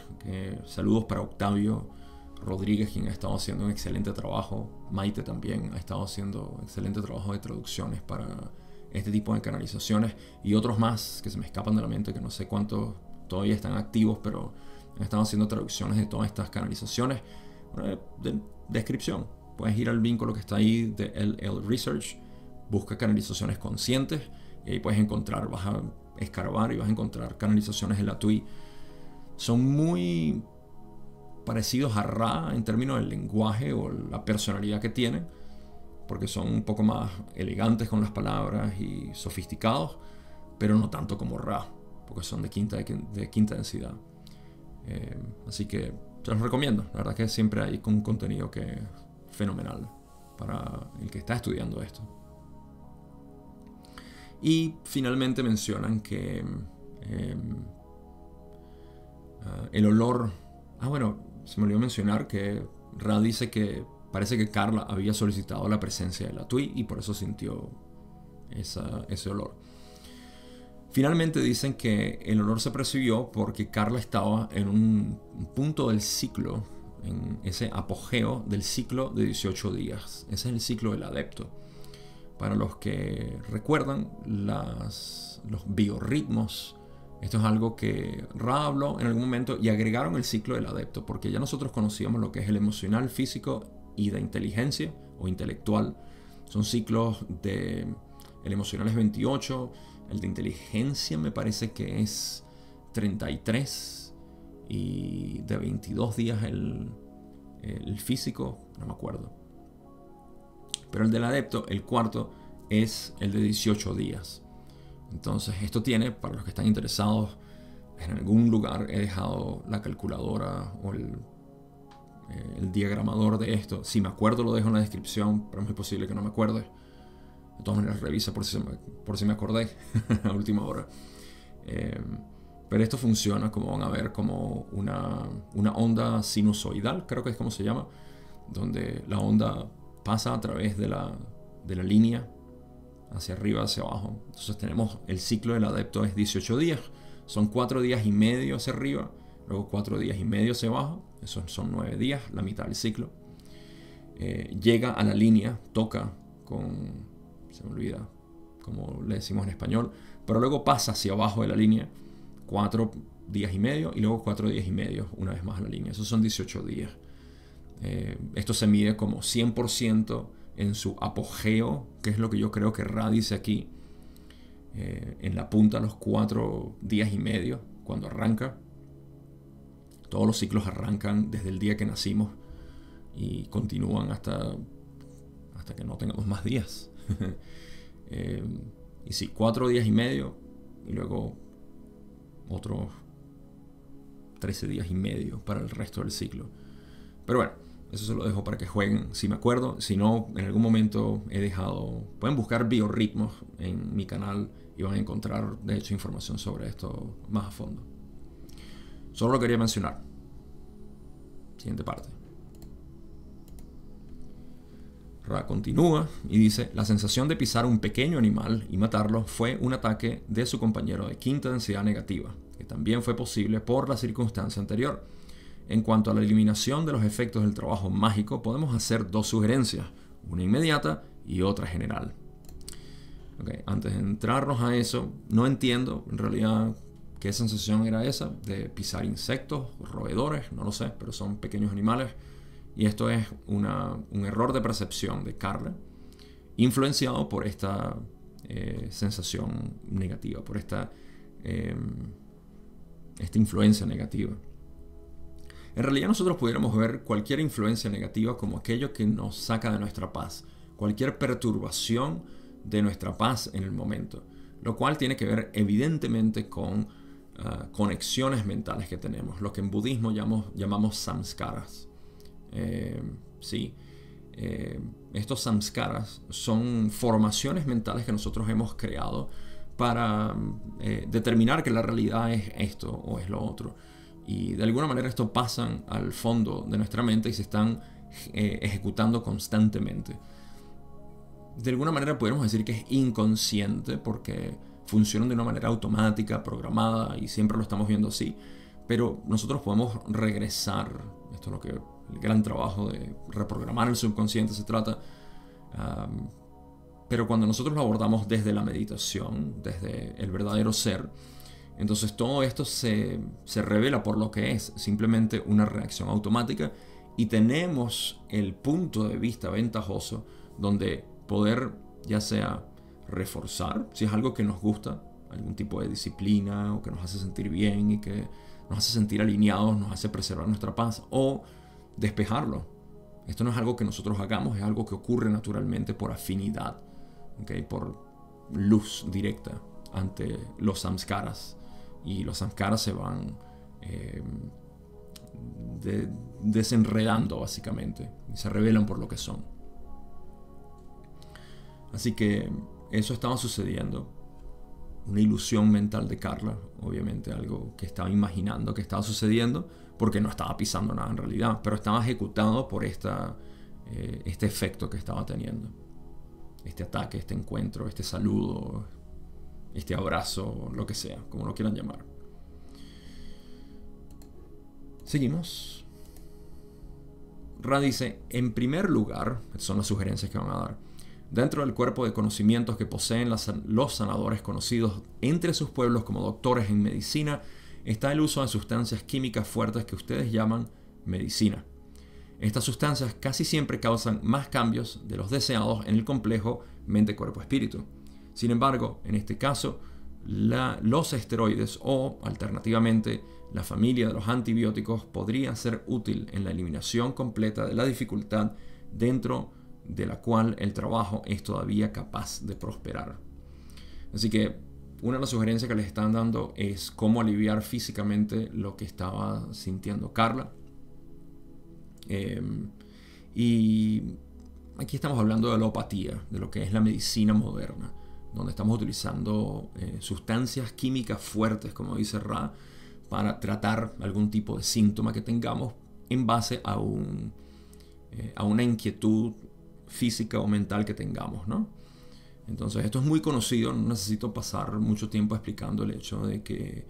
Saludos para Octavio Rodríguez, quien ha estado haciendo un excelente trabajo. Maite también ha estado haciendo excelente trabajo de traducciones para este tipo de canalizaciones, y otros más que se me escapan de la mente, que no sé cuántos todavía están activos, pero han estado haciendo traducciones de todas estas canalizaciones. Descripción, puedes ir al vínculo que está ahí de LL Research, busca canalizaciones conscientes y ahí puedes encontrar, vas a escarbar y vas a encontrar canalizaciones de la TUI. Son muy parecidos a Ra en términos del lenguaje o la personalidad que tienen, porque son un poco más elegantes con las palabras y sofisticados, pero no tanto como Ra, porque son de quinta densidad. Así que te los recomiendo. La verdad que siempre hay un contenido que es fenomenal para el que está estudiando esto. Y finalmente mencionan que el olor... bueno, se me olvidó mencionar que Ra dice que parece que Carla había solicitado la presencia de la TUI y por eso sintió ese olor. Finalmente dicen que el olor se percibió porque Carla estaba en un punto del ciclo, en ese apogeo del ciclo de 18 días. Ese es el ciclo del adepto. Para los que recuerdan los biorritmos, esto es algo que Ra habló en algún momento y agregaron el ciclo del adepto, porque ya nosotros conocíamos lo que es el emocional, físico y de inteligencia o intelectual. Son ciclos el emocional es 28, el de inteligencia me parece que es 33 y de 22 días el físico, no me acuerdo. Pero el del adepto, el cuarto, es el de 18 días. Entonces esto tiene, para los que están interesados, en algún lugar he dejado la calculadora o el diagramador de esto. Si me acuerdo lo dejo en la descripción, pero es muy posible que no me acuerde. De todas maneras revisa por si me acordé a última hora. Pero esto funciona, como van a ver, como una onda sinusoidal, creo que es como se llama, donde la onda pasa a través de la línea hacia arriba, hacia abajo. Entonces tenemos el ciclo del adepto es 18 días, son 4 días y medio hacia arriba, luego 4 días y medio hacia abajo, esos son 9 días, la mitad del ciclo. Llega a la línea, toca con... se me olvida como le decimos en español, pero luego pasa hacia abajo de la línea 4 días y medio y luego 4 días y medio una vez más a la línea. Esos son 18 días. Esto se mide como 100% en su apogeo, que es lo que yo creo que Ra dice aquí, en la punta de los 4 días y medio, cuando arranca. Todos los ciclos arrancan desde el día que nacimos y continúan hasta que no tengamos más días. Y sí, 4 días y medio y luego otros 13 días y medio para el resto del ciclo. Pero bueno, eso se lo dejo para que jueguen, si me acuerdo. Si no, en algún momento he dejado... Pueden buscar biorritmos en mi canal y van a encontrar, de hecho, información sobre esto más a fondo. Solo lo quería mencionar. Siguiente parte. Ra continúa y dice: la sensación de pisar un pequeño animal y matarlo fue un ataque de su compañero de quinta densidad negativa, que también fue posible por la circunstancia anterior. En cuanto a la eliminación de los efectos del trabajo mágico, podemos hacer 2 sugerencias, una inmediata y otra general. Okay, antes de entrarnos a eso, no entiendo en realidad qué sensación era esa de pisar insectos, roedores, no lo sé, pero son pequeños animales. Y esto es un error de percepción de Carla, influenciado por esta sensación negativa, por esta influencia negativa. En realidad nosotros pudiéramos ver cualquier influencia negativa como aquello que nos saca de nuestra paz, cualquier perturbación de nuestra paz en el momento, lo cual tiene que ver evidentemente con conexiones mentales que tenemos, lo que en budismo llamamos samskaras. Estos samskaras son formaciones mentales que nosotros hemos creado para determinar que la realidad es esto o es lo otro. Y de alguna manera esto pasan al fondo de nuestra mente y se están ejecutando constantemente. De alguna manera podemos decir que es inconsciente porque funcionan de una manera automática, programada, y siempre lo estamos viendo así. Pero nosotros podemos regresar. Esto es lo que el gran trabajo de reprogramar el subconsciente se trata. Pero cuando nosotros lo abordamos desde la meditación, desde el verdadero ser, entonces todo esto se revela por lo que es simplemente una reacción automática, y tenemos el punto de vista ventajoso donde poder ya sea reforzar, si es algo que nos gusta, algún tipo de disciplina o que nos hace sentir bien y que nos hace sentir alineados, nos hace preservar nuestra paz, o despejarlo. Esto no es algo que nosotros hagamos, es algo que ocurre naturalmente por afinidad, ¿okay? Por luz directa ante los samskaras. Y los samskaras se van desenredando básicamente y se revelan por lo que son. Así que eso estaba sucediendo. Una ilusión mental de Carla, obviamente algo que estaba imaginando que estaba sucediendo, porque no estaba pisando nada en realidad, pero estaba ejecutado por este efecto que estaba teniendo. Este ataque, este encuentro, este saludo, este abrazo, lo que sea, como lo quieran llamar. Seguimos. Ra dice: en primer lugar, son las sugerencias que van a dar, dentro del cuerpo de conocimientos que poseen los sanadores conocidos entre sus pueblos como doctores en medicina, está el uso de sustancias químicas fuertes que ustedes llaman medicina. Estas sustancias casi siempre causan más cambios de los deseados en el complejo mente-cuerpo-espíritu. Sin embargo, en este caso, los esteroides o, alternativamente, la familia de los antibióticos podría ser útil en la eliminación completa de la dificultad dentro de la cual el trabajo es todavía capaz de prosperar. Así que una de las sugerencias que les están dando es cómo aliviar físicamente lo que estaba sintiendo Carla. Y aquí estamos hablando de alopatía, de lo que es la medicina moderna, donde estamos utilizando sustancias químicas fuertes, como dice Ra, para tratar algún tipo de síntoma que tengamos en base a una inquietud física o mental que tengamos, ¿no? Entonces esto es muy conocido, no necesito pasar mucho tiempo explicando el hecho de que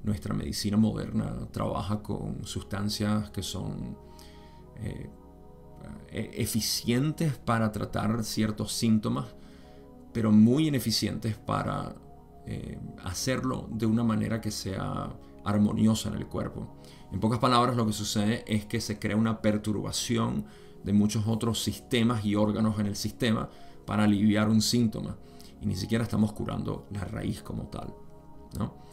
nuestra medicina moderna trabaja con sustancias que son eficientes para tratar ciertos síntomas, pero muy ineficientes para hacerlo de una manera que sea armoniosa en el cuerpo. En pocas palabras, lo que sucede es que se crea una perturbación de muchos otros sistemas y órganos en el sistema para aliviar un síntoma. Y ni siquiera estamos curando la raíz como tal, ¿no?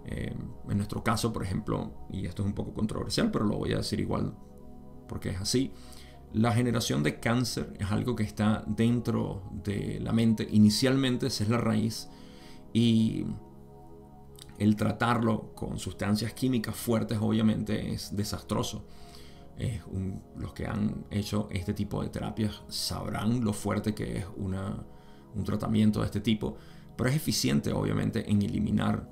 En nuestro caso, por ejemplo, y esto es un poco controversial, pero lo voy a decir igual porque es así, la generación de cáncer es algo que está dentro de la mente. Inicialmente esa es la raíz, y el tratarlo con sustancias químicas fuertes obviamente es desastroso. Los que han hecho este tipo de terapias sabrán lo fuerte que es un tratamiento de este tipo, pero es eficiente obviamente en eliminar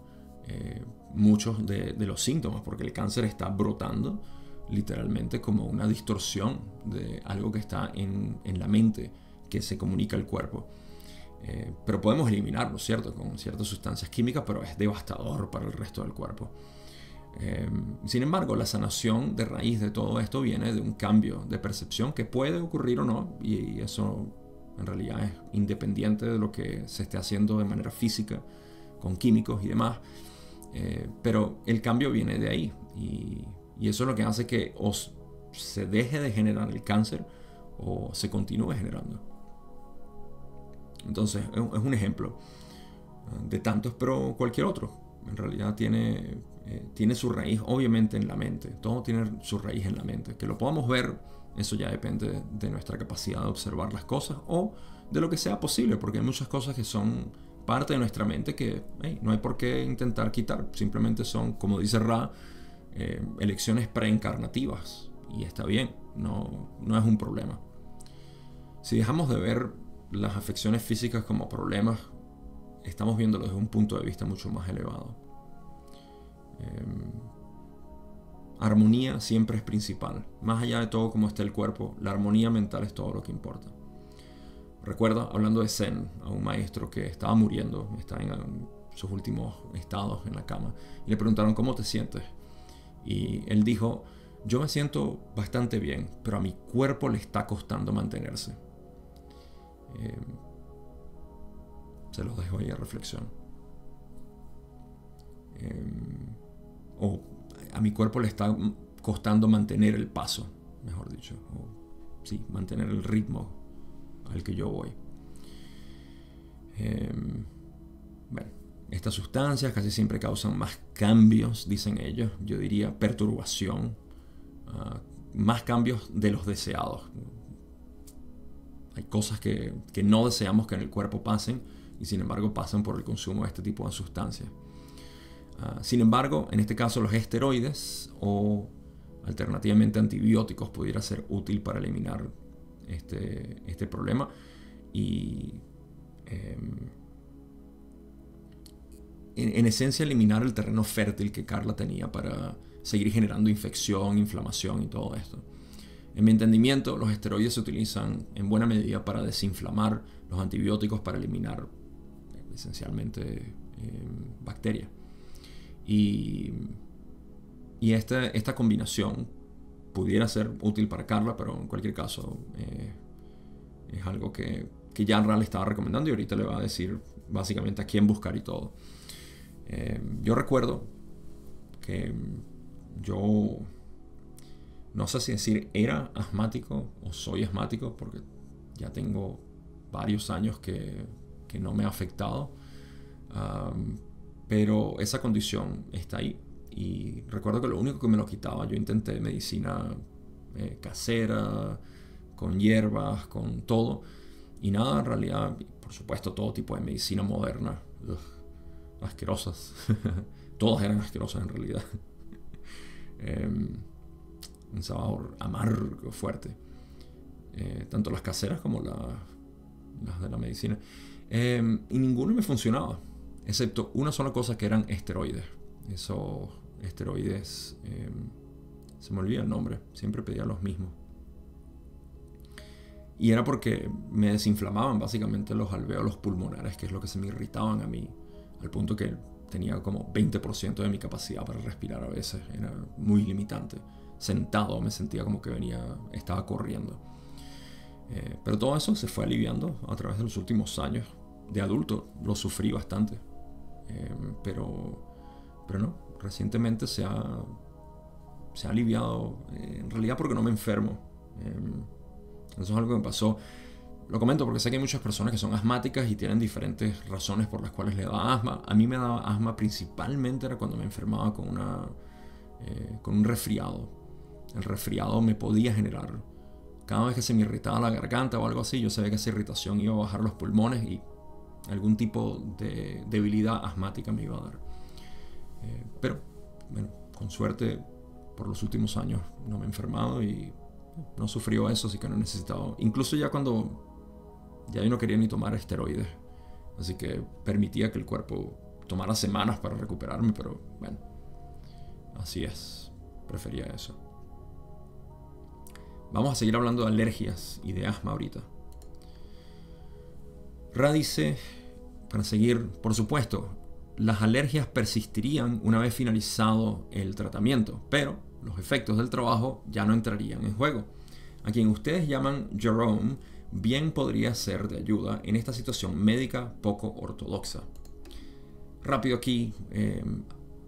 muchos de los síntomas, porque el cáncer está brotando literalmente como una distorsión de algo que está en la mente, que se comunica al cuerpo. Pero podemos eliminarlo, ¿cierto? Con ciertas sustancias químicas, pero es devastador para el resto del cuerpo. Sin embargo, la sanación de raíz de todo esto viene de un cambio de percepción que puede ocurrir o no, y eso en realidad es independiente de lo que se esté haciendo de manera física, con químicos y demás. Pero el cambio viene de ahí, y eso es lo que hace que o se deje de generar el cáncer o se continúe generando. Entonces es un ejemplo de tantos, pero cualquier otro en realidad tiene su raíz obviamente en la mente. Todo tiene su raíz en la mente. Que lo podamos ver, eso ya depende de nuestra capacidad de observar las cosas o de lo que sea posible, porque hay muchas cosas que son parte de nuestra mente que no hay por qué intentar quitar. Simplemente son, como dice Ra, elecciones preencarnativas, y está bien, no es un problema. Si dejamos de ver las afecciones físicas como problemas, estamos viéndolo desde un punto de vista mucho más elevado. Armonía siempre es principal. Más allá de todo cómo está el cuerpo, la armonía mental es todo lo que importa. Recuerda, hablando de Zen, a un maestro que estaba muriendo, está en sus últimos estados en la cama, y le preguntaron: ¿cómo te sientes? Y él dijo: yo me siento bastante bien, pero a mi cuerpo le está costando mantenerse. Se los dejo ahí a reflexión. O a mi cuerpo le está costando mantener el paso, mejor dicho. O, sí, mantener el ritmo al que yo voy. Bueno, estas sustancias casi siempre causan más cambios, dicen ellos. Yo diría perturbación. Más cambios de los deseados. Hay cosas que no deseamos que en el cuerpo pasen, y sin embargo pasan por el consumo de este tipo de sustancias. Sin embargo, en este caso los esteroides o alternativamente antibióticos pudiera ser útil para eliminar este problema, y en esencia eliminar el terreno fértil que Carla tenía para seguir generando infección, inflamación y todo esto. En mi entendimiento, los esteroides se utilizan en buena medida para desinflamar, los antibióticos para eliminar esencialmente bacterias. Y esta combinación pudiera ser útil para Carla, pero en cualquier caso es algo que ya Ra le estaba recomendando, y ahorita le va a decir básicamente a quién buscar y todo. Yo recuerdo que yo no sé si decir era asmático o soy asmático, porque ya tengo varios años que no me ha afectado, pero esa condición está ahí. Y recuerdo que lo único que me lo quitaba, yo intenté medicina casera, con hierbas, con todo, y nada, en realidad, por supuesto, todo tipo de medicina moderna, asquerosas. Todas eran asquerosas en realidad. Un sabor amargo, fuerte. Tanto las caseras como las de la medicina. Y ninguno me funcionaba, excepto una sola cosa, que eran esteroides. Esos esteroides, se me olvida el nombre, siempre pedía los mismos. Y era porque me desinflamaban básicamente los alvéolos pulmonares, que es lo que se me irritaban a mí, al punto que tenía como 20% de mi capacidad para respirar a veces. Era muy limitante. Sentado me sentía como que estaba corriendo. Pero todo eso se fue aliviando a través de los últimos años. De adulto lo sufrí bastante. Pero no, recientemente se ha aliviado, en realidad porque no me enfermo. Eso es algo que me pasó. Lo comento porque sé que hay muchas personas que son asmáticas y tienen diferentes razones por las cuales le da asma. A mí me daba asma principalmente era cuando me enfermaba con un resfriado. El resfriado me podía generar. Cada vez que se me irritaba la garganta o algo así, yo sabía que esa irritación iba a bajar los pulmones y algún tipo de debilidad asmática me iba a dar. Pero, bueno, con suerte, por los últimos años no me he enfermado y no sufrió eso, así que no he necesitado. Incluso ya cuando ya yo no quería ni tomar esteroides, así que permitía que el cuerpo tomara semanas para recuperarme, pero bueno, así es, prefería eso. Vamos a seguir hablando de alergias y de asma ahorita. Ra dice, para seguir, por supuesto, las alergias persistirían una vez finalizado el tratamiento, pero los efectos del trabajo ya no entrarían en juego. A quien ustedes llaman Jerome, bien podría ser de ayuda en esta situación médica poco ortodoxa. Rápido aquí,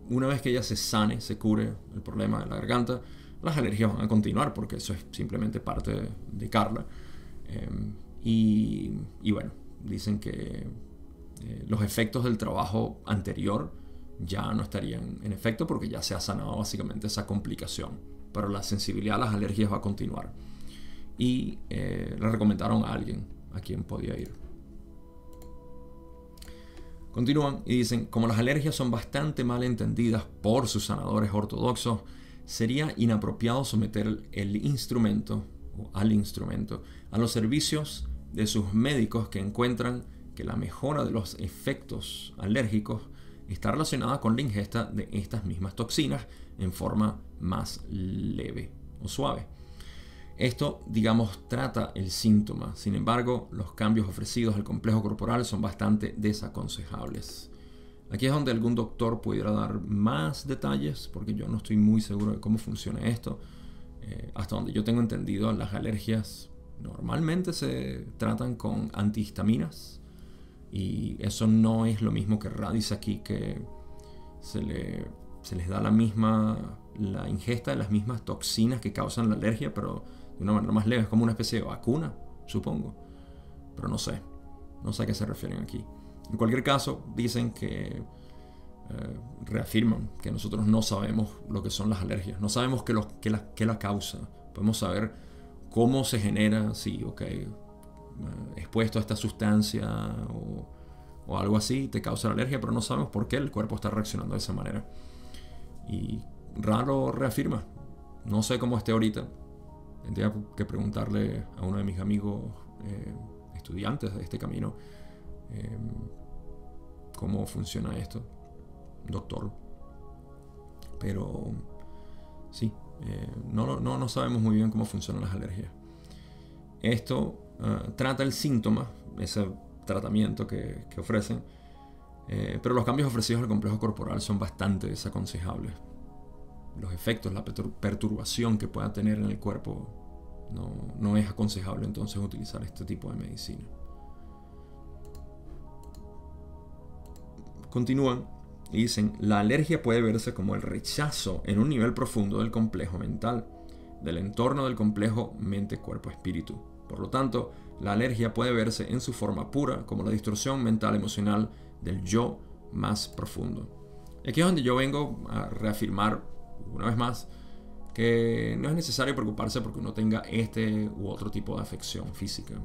una vez que ella se sane, se cure el problema de la garganta, las alergias van a continuar porque eso es simplemente parte de Carla. Y bueno, dicen que los efectos del trabajo anterior ya no estarían en efecto porque ya se ha sanado básicamente esa complicación, pero la sensibilidad a las alergias va a continuar. Y le recomendaron a alguien a quien podía ir. Continúan y dicen, como las alergias son bastante mal entendidas por sus sanadores ortodoxos, sería inapropiado someter el instrumento o al instrumento a los servicios de sus médicos que encuentran que la mejora de los efectos alérgicos está relacionada con la ingesta de estas mismas toxinas en forma más leve o suave. Esto, digamos, trata el síntoma. Sin embargo, los cambios ofrecidos al complejo corporal son bastante desaconsejables. Aquí es donde algún doctor pudiera dar más detalles, porque yo no estoy muy seguro de cómo funciona esto. Hasta donde yo tengo entendido, las alergias normalmente se tratan con antihistaminas, y eso no es lo mismo que Ra dice aquí, que se les da la ingesta de las mismas toxinas que causan la alergia, pero de una manera más leve. Es como una especie de vacuna, supongo, pero no sé a qué se refieren aquí. En cualquier caso, dicen que reafirman que nosotros no sabemos lo que son las alergias, no sabemos qué la causa. Podemos saber cómo se genera, sí, expuesto a esta sustancia o algo así te causa la alergia, pero no sabemos por qué el cuerpo está reaccionando de esa manera. Y Raro reafirma, no sé cómo esté ahorita, tendría que preguntarle a uno de mis amigos estudiantes de este camino cómo funciona esto, doctor. Pero sí, no sabemos muy bien cómo funcionan las alergias. Esto trata el síntoma, ese tratamiento que ofrecen, pero los cambios ofrecidos al complejo corporal son bastante desaconsejables. Los efectos, la perturbación que pueda tener en el cuerpo no es aconsejable entonces utilizar este tipo de medicina. Continúan y dicen, la alergia puede verse como el rechazo en un nivel profundo del complejo mental, del entorno del complejo mente-cuerpo-espíritu. Por lo tanto, la alergia puede verse en su forma pura como la distorsión mental emocional del yo más profundo. Y aquí es donde yo vengo a reafirmar una vez más que no es necesario preocuparse porque uno tenga este u otro tipo de afección física.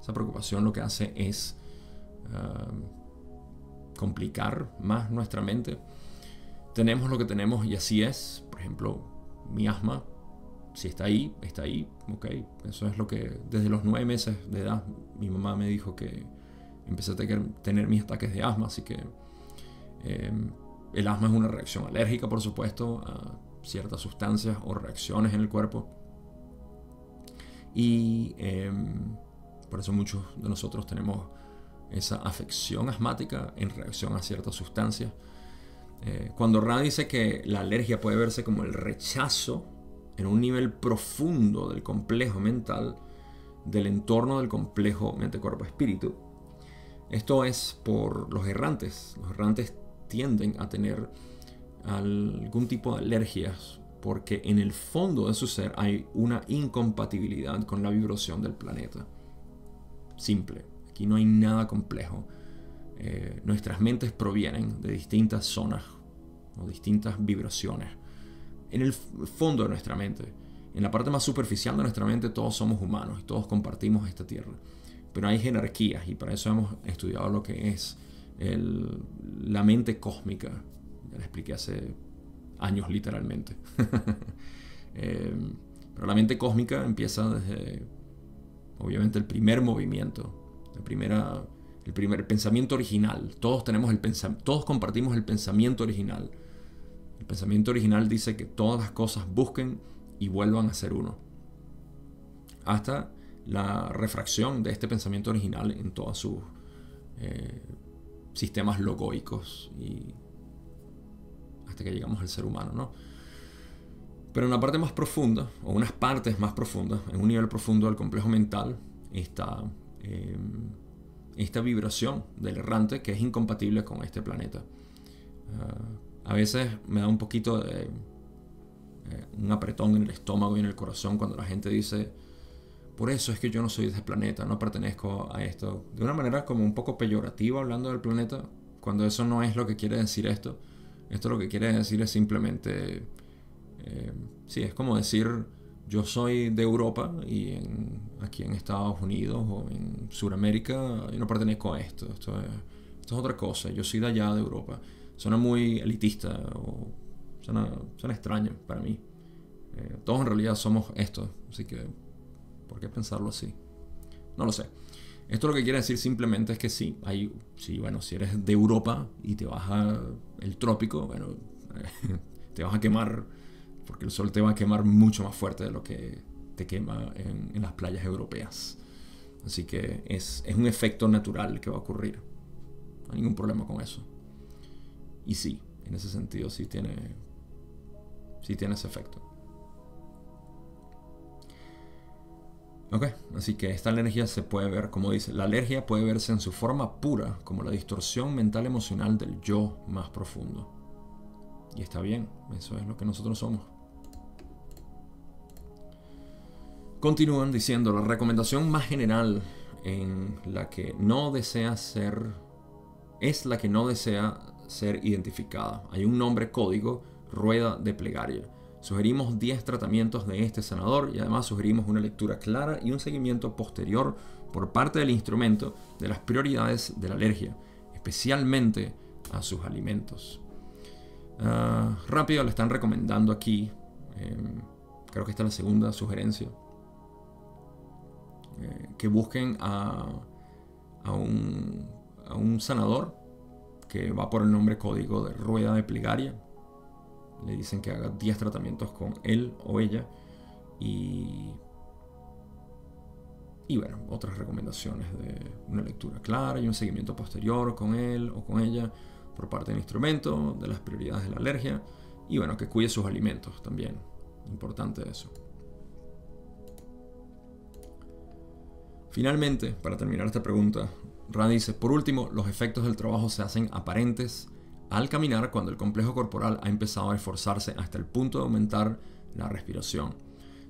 Esa preocupación lo que hace es complicar más nuestra mente. Tenemos lo que tenemos y así es. Por ejemplo, mi asma, si está ahí, ok. Eso es lo que desde los 9 meses de edad mi mamá me dijo que empecé a tener mis ataques de asma, así que el asma es una reacción alérgica, por supuesto, a ciertas sustancias o reacciones en el cuerpo, y por eso muchos de nosotros tenemos esa afección asmática en reacción a ciertas sustancias. Cuando Ra dice que la alergia puede verse como el rechazo en un nivel profundo del complejo mental, del entorno del complejo mente-cuerpo-espíritu, esto es por los errantes. Los errantes tienden a tener algún tipo de alergias porque en el fondo de su ser hay una incompatibilidad con la vibración del planeta. Simple. Aquí no hay nada complejo. Nuestras mentes provienen de distintas zonas o distintas vibraciones. En el fondo de nuestra mente, en la parte más superficial de nuestra mente, todos somos humanos y todos compartimos esta tierra. Pero hay jerarquías y para eso hemos estudiado lo que es la mente cósmica. Ya lo expliqué hace años literalmente. Pero la mente cósmica empieza desde, obviamente, el primer movimiento, el primer pensamiento original. Todos compartimos el pensamiento original. El pensamiento original dice que todas las cosas busquen y vuelvan a ser uno. Hasta la refracción de este pensamiento original en todos sus sistemas logoicos y hasta que llegamos al ser humano, ¿no? Pero en la parte más profunda, o unas partes más profundas, en un nivel profundo del complejo mental, está esta vibración del errante que es incompatible con este planeta. A veces me da un poquito de un apretón en el estómago y en el corazón cuando la gente dice: por eso es que yo no soy de este planeta, no pertenezco a esto. De una manera como un poco peyorativa, hablando del planeta, cuando eso no es lo que quiere decir esto. Esto lo que quiere decir es simplemente... sí, es como decir: yo soy de Europa y aquí en Estados Unidos o en Sudamérica yo no pertenezco a esto. Esto es otra cosa. Yo soy de allá, de Europa. Suena muy elitista o suena extraño para mí. Todos en realidad somos esto, así que ¿por qué pensarlo así? No lo sé. Esto lo que quiere decir simplemente es que sí, si eres de Europa y te vas al trópico, bueno, te vas a quemar, porque el sol te va a quemar mucho más fuerte de lo que te quema en las playas europeas. Así que es un efecto natural que va a ocurrir. No hay ningún problema con eso. Y sí, en ese sentido sí tiene ese efecto. Ok, así que esta alergia se puede ver, como dice, la alergia puede verse en su forma pura como la distorsión mental emocional del yo más profundo. Y está bien, eso es lo que nosotros somos. Continúan diciendo: la recomendación más general en la que no desea ser es la que no desea ser identificada. Hay un nombre código: rueda de plegaria. Sugerimos 10 tratamientos de este sanador y además sugerimos una lectura clara y un seguimiento posterior por parte del instrumento de las prioridades de la alergia, especialmente a sus alimentos. Rápido le están recomendando aquí, creo que esta es la segunda sugerencia, que busquen a un sanador que va por el nombre código de rueda de plegaria. Le dicen que haga 10 tratamientos con él o ella y bueno, otras recomendaciones de una lectura clara y un seguimiento posterior con él o con ella por parte del instrumento, de las prioridades de la alergia y bueno, que cuide sus alimentos también. Importante eso. Finalmente, para terminar esta pregunta, Ra dice: por último, los efectos del trabajo se hacen aparentes al caminar cuando el complejo corporal ha empezado a esforzarse hasta el punto de aumentar la respiración.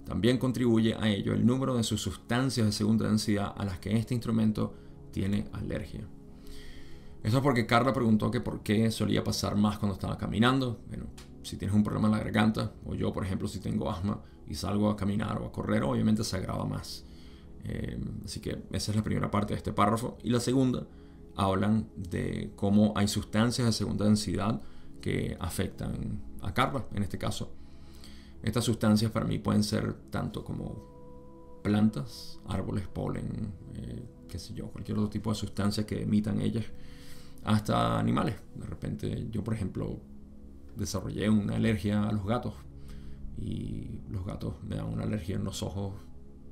También contribuye a ello el número de sus sustancias de segunda densidad a las que este instrumento tiene alergia. Esto es porque Carla preguntó que por qué solía pasar más cuando estaba caminando. Bueno, si tienes un problema en la garganta, o yo por ejemplo si tengo asma y salgo a caminar o a correr, obviamente se agrava más. Así que esa es la primera parte de este párrafo. Y la segunda, hablan de cómo hay sustancias de segunda densidad que afectan a Carla en este caso. Estas sustancias para mí pueden ser tanto como plantas, árboles, polen, qué sé yo, cualquier otro tipo de sustancia que emitan ellas, hasta animales. De repente yo, por ejemplo, desarrollé una alergia a los gatos y los gatos me dan una alergia en los ojos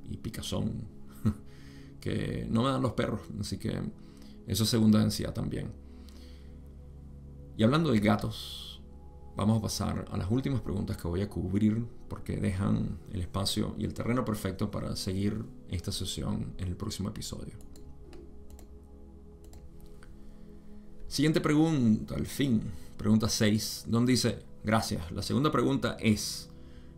y picazón que no me dan los perros, así que eso es segunda densidad también. Y hablando de gatos, vamos a pasar a las últimas preguntas que voy a cubrir porque dejan el espacio y el terreno perfecto para seguir esta sesión en el próximo episodio. Siguiente pregunta, al fin, pregunta 6, donde dice: gracias. La segunda pregunta es: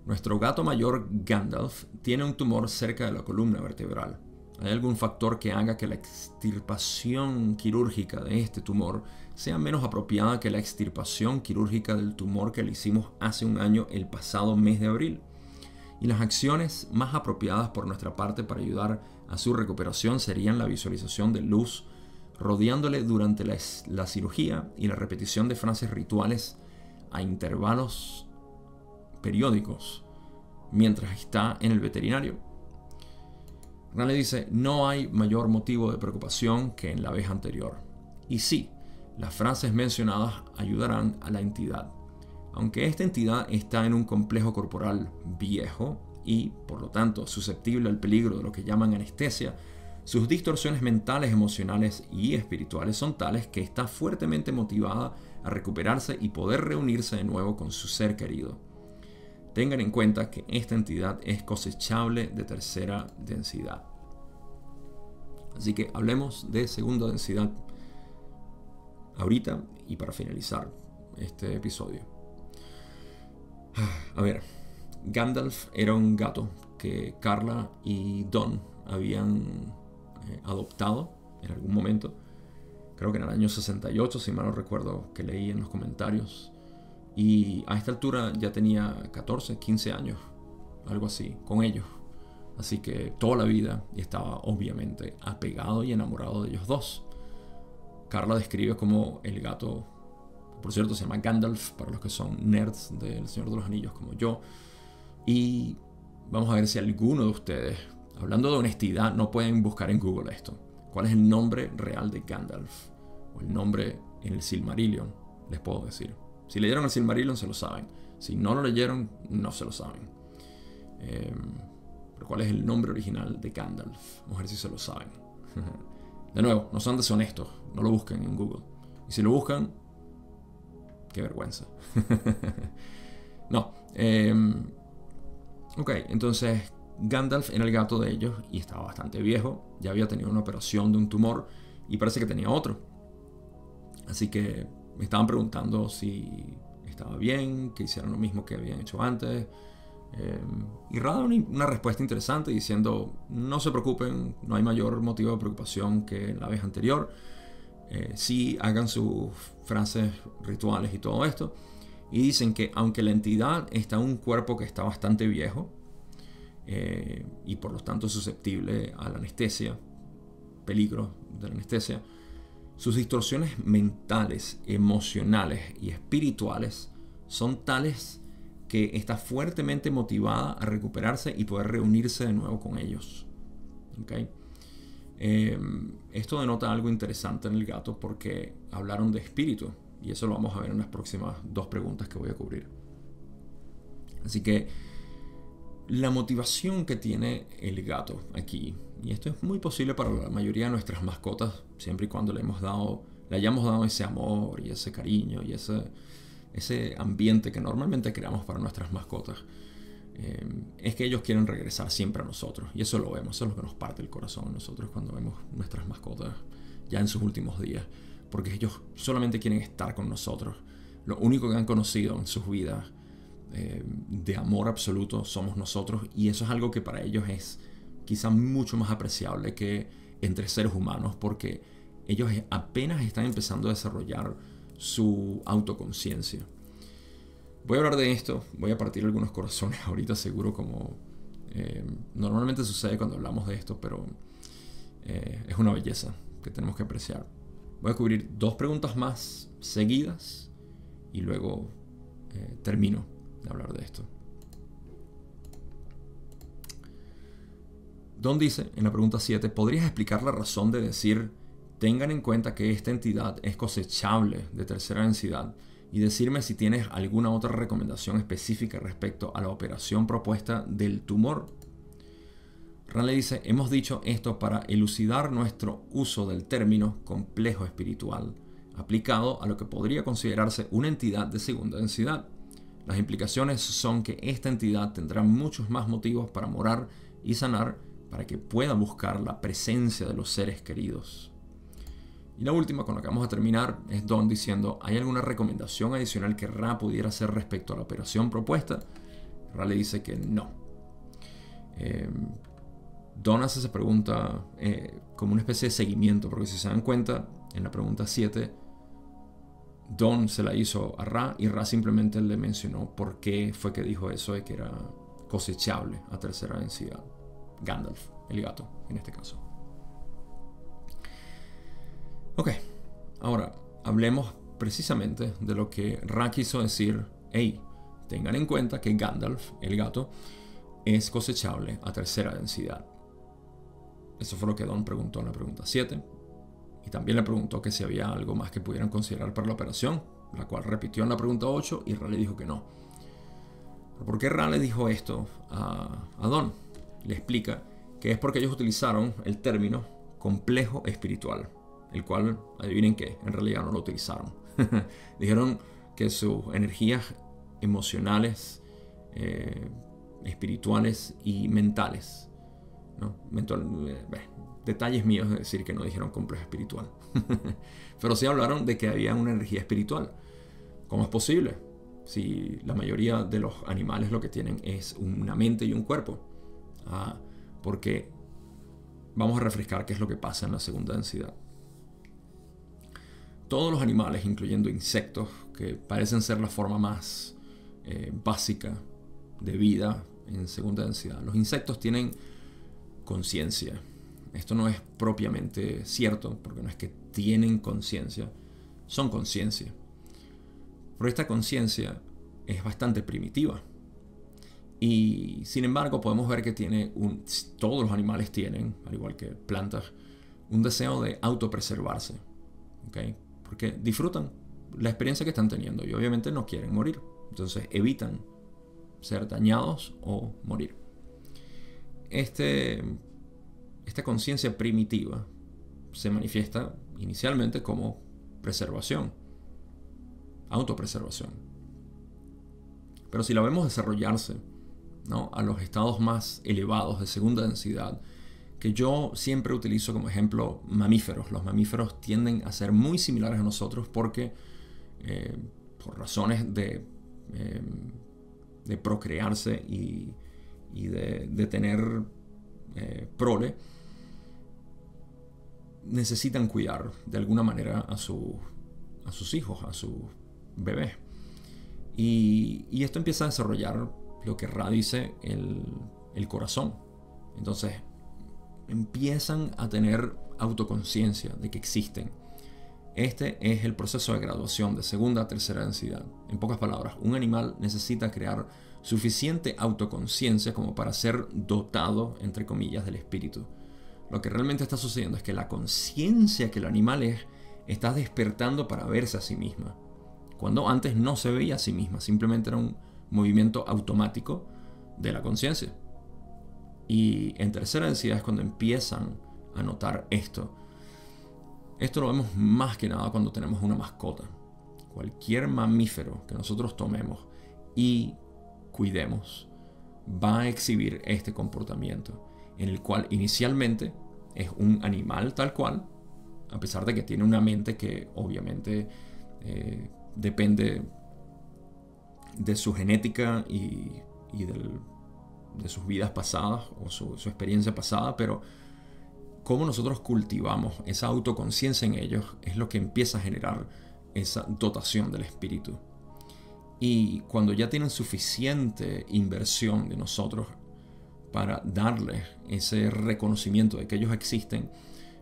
nuestro gato mayor Gandalf tiene un tumor cerca de la columna vertebral. ¿Hay algún factor que haga que la extirpación quirúrgica de este tumor sea menos apropiada que la extirpación quirúrgica del tumor que le hicimos hace un año el pasado mes de abril? Y las acciones más apropiadas por nuestra parte para ayudar a su recuperación serían la visualización de luz rodeándole durante la cirugía y la repetición de frases rituales a intervalos periódicos mientras está en el veterinario. Raleigh dice: no hay mayor motivo de preocupación que en la vez anterior. Y sí, las frases mencionadas ayudarán a la entidad. Aunque esta entidad está en un complejo corporal viejo y, por lo tanto, susceptible al peligro de lo que llaman anestesia, sus distorsiones mentales, emocionales y espirituales son tales que está fuertemente motivada a recuperarse y poder reunirse de nuevo con su ser querido. Tengan en cuenta que esta entidad es cosechable de tercera densidad. Así que hablemos de segunda densidad ahorita y para finalizar este episodio. A ver, Gandalf era un gato que Carla y Don habían adoptado en algún momento. Creo que en el año 68, si mal no recuerdo, que leí en los comentarios. Y a esta altura ya tenía 14, 15 años, algo así, con ellos. Así que toda la vida, y estaba obviamente apegado y enamorado de ellos dos. Carla describe como el gato, por cierto, se llama Gandalf, para los que son nerds del Señor de los Anillos como yo. Y vamos a ver si alguno de ustedes, hablando de honestidad, no pueden buscar en Google esto. ¿Cuál es el nombre real de Gandalf? O el nombre en el Silmarillion, les puedo decir. Si leyeron el Silmarillion se lo saben. Si no lo leyeron, no se lo saben. Pero ¿cuál es el nombre original de Gandalf? Vamos a ver si se lo saben. De nuevo, no son deshonestos. No lo busquen en Google. Y si lo buscan, qué vergüenza. No. Ok, entonces Gandalf era el gato de ellos y estaba bastante viejo. Ya había tenido una operación de un tumor y parece que tenía otro. Así que me estaban preguntando si estaba bien, que hicieran lo mismo que habían hecho antes. Y Ra da una respuesta interesante diciendo: no se preocupen, no hay mayor motivo de preocupación que la vez anterior. Sí hagan sus frases rituales y todo esto. Y dicen que aunque la entidad está en un cuerpo que está bastante viejo y por lo tanto susceptible a la anestesia, peligro de la anestesia, sus distorsiones mentales, emocionales y espirituales son tales que está fuertemente motivada a recuperarse y poder reunirse de nuevo con ellos. ¿Okay? Esto denota algo interesante en el gato porque hablaron de espíritu y eso lo vamos a ver en las próximas 2 preguntas que voy a cubrir. Así que la motivación que tiene el gato aquí, y esto es muy posible para la mayoría de nuestras mascotas, siempre y cuando le hayamos dado ese amor y ese cariño y ese ambiente que normalmente creamos para nuestras mascotas, es que ellos quieren regresar siempre a nosotros. Y eso lo vemos, eso es lo que nos parte el corazón a nosotros cuando vemos nuestras mascotas ya en sus últimos días. Porque ellos solamente quieren estar con nosotros. Lo único que han conocido en sus vidas de amor absoluto somos nosotros. Y eso es algo que para ellos es quizá mucho más apreciable que entre seres humanos, porque ellos apenas están empezando a desarrollar su autoconciencia. Voy a hablar de esto, voy a partir algunos corazones ahorita seguro, como normalmente sucede cuando hablamos de esto, pero es una belleza que tenemos que apreciar. Voy a cubrir 2 preguntas más seguidas y luego termino de hablar de esto. Don dice en la pregunta 7: ¿podrías explicar la razón de decir tengan en cuenta que esta entidad es cosechable de tercera densidad y decirme si tienes alguna otra recomendación específica respecto a la operación propuesta del tumor? Raleigh dice: hemos dicho esto para elucidar nuestro uso del término complejo espiritual aplicado a lo que podría considerarse una entidad de segunda densidad. Las implicaciones son que esta entidad tendrá muchos más motivos para morar y sanar para que pueda buscar la presencia de los seres queridos. Y la última, con la que vamos a terminar, es Don diciendo: ¿hay alguna recomendación adicional que Ra pudiera hacer respecto a la operación propuesta? Ra le dice que no. Don hace esa pregunta como una especie de seguimiento, porque si se dan cuenta, en la pregunta 7, Don se la hizo a Ra y Ra simplemente le mencionó por qué fue que dijo eso de que era cosechable a tercera densidad. Gandalf, el gato, en este caso. Ok, ahora hablemos precisamente de lo que Ra quiso decir. Hey, tengan en cuenta que Gandalf, el gato, es cosechable a tercera densidad. Eso fue lo que Don preguntó en la pregunta 7. Y también le preguntó que si había algo más que pudieran considerar para la operación, la cual repitió en la pregunta 8 y Ra le dijo que no. ¿Por qué Ra le dijo esto a Don? Le explica que es porque ellos utilizaron el término complejo espiritual, el cual, adivinen qué, en realidad no lo utilizaron. Dijeron que sus energías emocionales, espirituales y mentales, ¿no? Detalles míos de decir que no dijeron complejo espiritual. Pero sí hablaron de que había una energía espiritual. ¿Cómo es posible? Si la mayoría de los animales lo que tienen es una mente y un cuerpo. Porque vamos a refrescar qué es lo que pasa en la segunda densidad. Todos los animales, incluyendo insectos, que parecen ser la forma más básica de vida en segunda densidad, los insectos tienen conciencia. Esto no es propiamente cierto, porque no es que tienen conciencia, son conciencia. Pero esta conciencia es bastante primitiva. Y sin embargo podemos ver que todos los animales tienen, al igual que plantas, un deseo de autopreservarse. ¿Okay? Porque disfrutan la experiencia que están teniendo y obviamente no quieren morir. Entonces evitan ser dañados o morir. Esta conciencia primitiva se manifiesta inicialmente como preservación, autopreservación. Pero si la vemos desarrollarse, ¿no?, a los estados más elevados de segunda densidad, que yo siempre utilizo como ejemplo mamíferos. Los mamíferos tienden a ser muy similares a nosotros porque por razones de procrearse y de tener prole, necesitan cuidar de alguna manera a sus hijos, a sus bebés. Y esto empieza a desarrollar lo que Ra dice el corazón. Entonces empiezan a tener autoconciencia de que existen. Este es el proceso de graduación de segunda a tercera densidad. En pocas palabras, un animal necesita crear suficiente autoconciencia como para ser dotado, entre comillas, del espíritu. Lo que realmente está sucediendo es que la conciencia que el animal está despertando para verse a sí misma, cuando antes no se veía a sí misma, simplemente era un movimiento automático de la conciencia. Y en tercera densidad es cuando empiezan a notar esto. Esto lo vemos más que nada cuando tenemos una mascota. Cualquier mamífero que nosotros tomemos y cuidemos va a exhibir este comportamiento, en el cual inicialmente es un animal tal cual, a pesar de que tiene una mente que obviamente depende de su genética y de sus vidas pasadas o su experiencia pasada, pero cómo nosotros cultivamos esa autoconciencia en ellos es lo que empieza a generar esa dotación del espíritu. Y cuando ya tienen suficiente inversión de nosotros para darles ese reconocimiento de que ellos existen,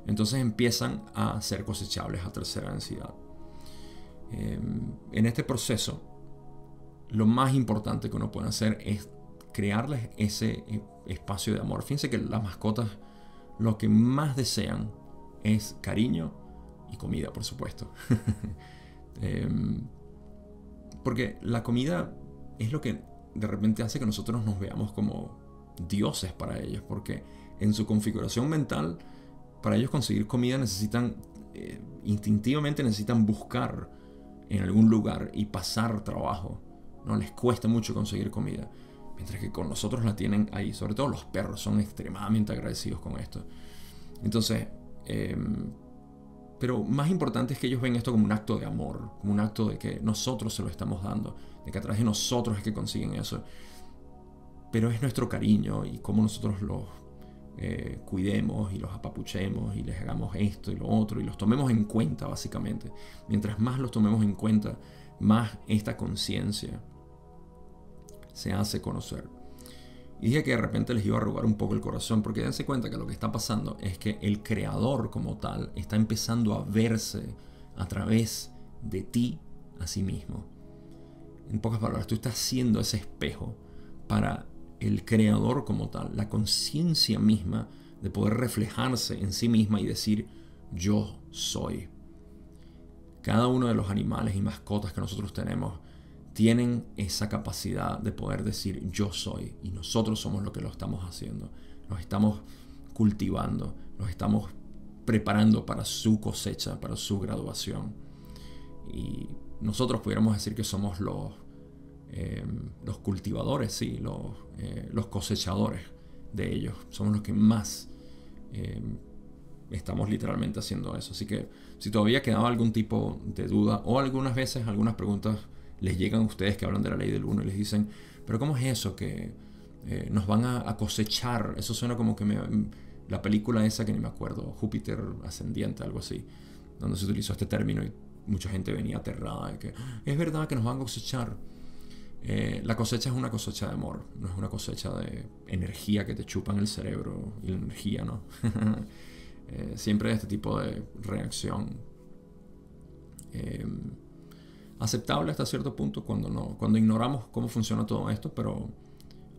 entonces empiezan a ser cosechables a tercera densidad. En este proceso, lo más importante que uno puede hacer es crearles ese espacio de amor. Fíjense que las mascotas lo que más desean es cariño y comida, por supuesto. Porque la comida es lo que de repente hace que nosotros nos veamos como dioses para ellos, porque en su configuración mental, para ellos conseguir comida necesitan, instintivamente necesitan buscar en algún lugar y pasar trabajo, ¿no? Les cuesta mucho conseguir comida, mientras que con nosotros la tienen ahí. Sobre todo los perros son extremadamente agradecidos con esto. Entonces Pero más importante es que ellos ven esto como un acto de amor, como un acto de que nosotros se lo estamos dando, de que a través de nosotros es que consiguen eso. Pero es nuestro cariño y cómo nosotros los cuidemos y los apapuchemos y les hagamos esto y lo otro y los tomemos en cuenta, básicamente. Mientras más los tomemos en cuenta, más esta conciencia se hace conocer. Y dije que de repente les iba a arrugar un poco el corazón, porque dense cuenta que lo que está pasando es que el creador como tal está empezando a verse a través de ti a sí mismo. En pocas palabras, tú estás siendo ese espejo para el creador como tal, la conciencia misma de poder reflejarse en sí misma y decir yo soy. Cada uno de los animales y mascotas que nosotros tenemos tienen esa capacidad de poder decir yo soy, y nosotros somos lo que lo estamos haciendo. Nos estamos cultivando, nos estamos preparando para su cosecha, para su graduación. Y nosotros pudiéramos decir que somos los cultivadores, sí, los cosechadores de ellos. Somos los que más estamos literalmente haciendo eso. Así que si todavía quedaba algún tipo de duda, o algunas veces algunas preguntas les llegan a ustedes que hablan de la ley del uno y les dicen, pero ¿cómo es eso que nos van a cosechar? Eso suena como que la película esa que ni me acuerdo, Júpiter ascendiente, algo así, donde se utilizó este término y mucha gente venía aterrada de que es verdad que nos van a cosechar. La cosecha es una cosecha de amor, no es una cosecha de energía que te chupan el cerebro y la energía, ¿no? Siempre hay este tipo de reacción aceptable hasta cierto punto cuando ignoramos cómo funciona todo esto, pero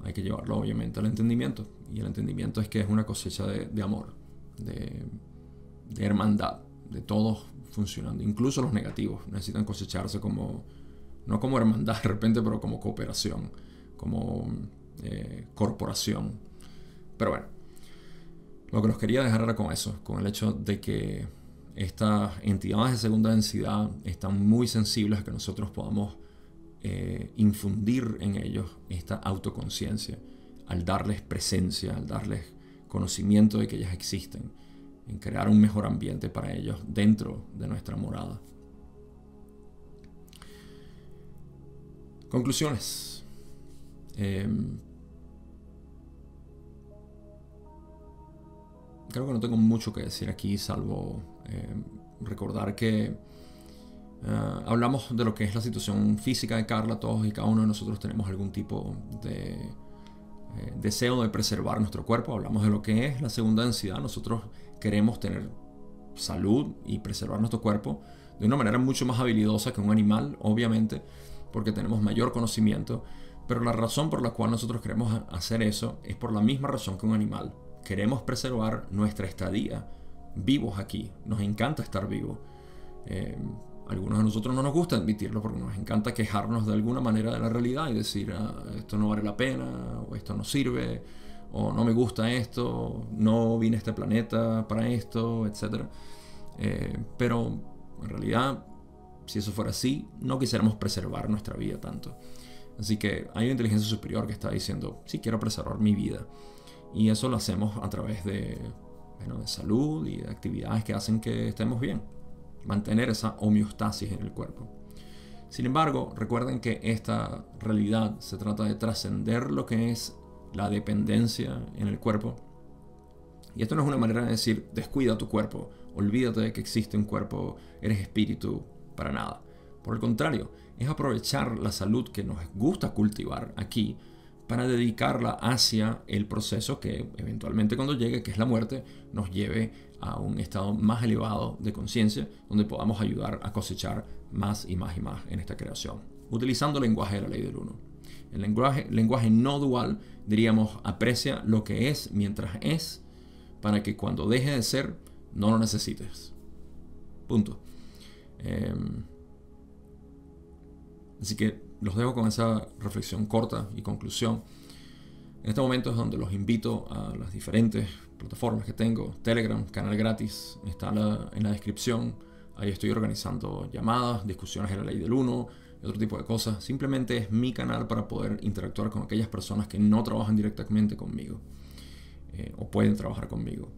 hay que llevarlo obviamente al entendimiento, y el entendimiento es que es una cosecha de amor, de hermandad, de todos funcionando, incluso los negativos necesitan cosecharse no como hermandad de repente, pero como cooperación, como corporación. Pero bueno, lo que nos quería dejar era con eso, con el hecho de que estas entidades de segunda densidad están muy sensibles a que nosotros podamos infundir en ellos esta autoconciencia, al darles presencia, al darles conocimiento de que ellas existen, en crear un mejor ambiente para ellos dentro de nuestra morada. Conclusiones. Creo que no tengo mucho que decir aquí, salvo recordar que hablamos de lo que es la situación física de Carla. Todos y cada uno de nosotros tenemos algún tipo de deseo de preservar nuestro cuerpo. Hablamos de lo que es la segunda densidad. Nosotros queremos tener salud y preservar nuestro cuerpo de una manera mucho más habilidosa que un animal, obviamente, porque tenemos mayor conocimiento. Pero la razón por la cual nosotros queremos hacer eso es por la misma razón que un animal. Queremos preservar nuestra estadía vivos aquí. Nos encanta estar vivos. Algunos de nosotros no nos gusta admitirlo porque nos encanta quejarnos de alguna manera de la realidad y decir esto no vale la pena, o esto no sirve, o no me gusta esto, no vine a este planeta para esto, etc. Pero en realidad, si eso fuera así, no quisiéramos preservar nuestra vida tanto. Así que hay una inteligencia superior que está diciendo, sí, quiero preservar mi vida. Y eso lo hacemos a través de salud y de actividades que hacen que estemos bien. Mantener esa homeostasis en el cuerpo. Sin embargo, recuerden que esta realidad se trata de trascender lo que es la dependencia en el cuerpo. Y esto no es una manera de decir, descuida tu cuerpo, olvídate de que existe un cuerpo, eres espíritu, para nada. Por el contrario, es aprovechar la salud que nos gusta cultivar aquí para dedicarla hacia el proceso que eventualmente cuando llegue, que es la muerte, nos lleve a un estado más elevado de conciencia, donde podamos ayudar a cosechar más y más y más en esta creación, utilizando el lenguaje de la ley del uno. El lenguaje no dual, diríamos, aprecia lo que es mientras es, para que cuando deje de ser, no lo necesites. Punto. Así que los dejo con esa reflexión corta y conclusión. En este momento es donde los invito a las diferentes plataformas que tengo. Telegram, canal gratis, está en la descripción. Ahí estoy organizando llamadas, discusiones de la ley del uno y otro tipo de cosas. Simplemente es mi canal para poder interactuar con aquellas personas que no trabajan directamente conmigo o pueden trabajar conmigo.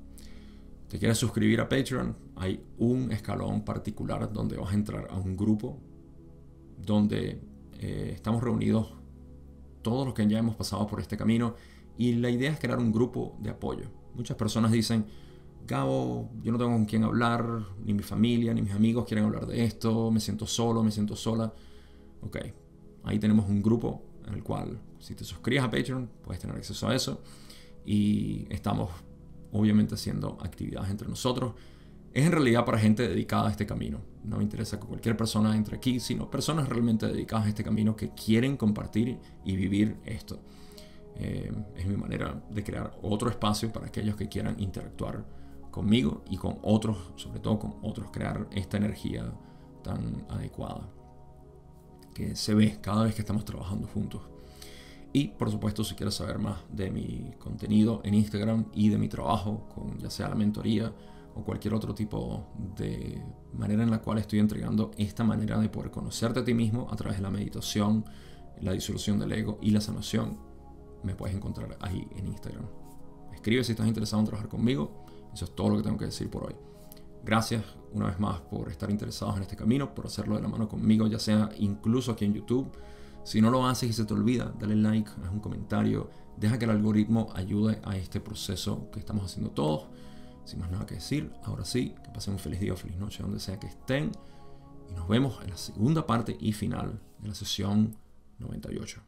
¿Te quieres suscribir a Patreon? Hay un escalón particular donde vas a entrar a un grupo donde estamos reunidos todos los que ya hemos pasado por este camino, y la idea es crear un grupo de apoyo. Muchas personas dicen: Gabo, yo no tengo con quién hablar, ni mi familia, ni mis amigos quieren hablar de esto, me siento solo, me siento sola. Ok, ahí tenemos un grupo en el cual, si te suscribes a Patreon, puedes tener acceso a eso, y estamos obviamente haciendo actividades entre nosotros. Es en realidad para gente dedicada a este camino. No me interesa que cualquier persona entre aquí, sino personas realmente dedicadas a este camino que quieren compartir y vivir esto. Es mi manera de crear otro espacio para aquellos que quieran interactuar conmigo y con otros, sobre todo con otros, crear esta energía tan adecuada que se ve cada vez que estamos trabajando juntos. Y por supuesto, si quieres saber más de mi contenido en Instagram y de mi trabajo con ya sea la mentoría o cualquier otro tipo de manera en la cual estoy entregando esta manera de poder conocerte a ti mismo a través de la meditación, la disolución del ego y la sanación, me puedes encontrar ahí en Instagram. Escribe si estás interesado en trabajar conmigo. Eso es todo lo que tengo que decir por hoy. Gracias una vez más por estar interesados en este camino, por hacerlo de la mano conmigo, ya sea incluso aquí en YouTube. Si no lo haces y se te olvida, dale like, haz un comentario, deja que el algoritmo ayude a este proceso que estamos haciendo todos. Sin más nada que decir, ahora sí, que pasen un feliz día o feliz noche donde sea que estén, y nos vemos en la segunda parte y final de la sesión 98.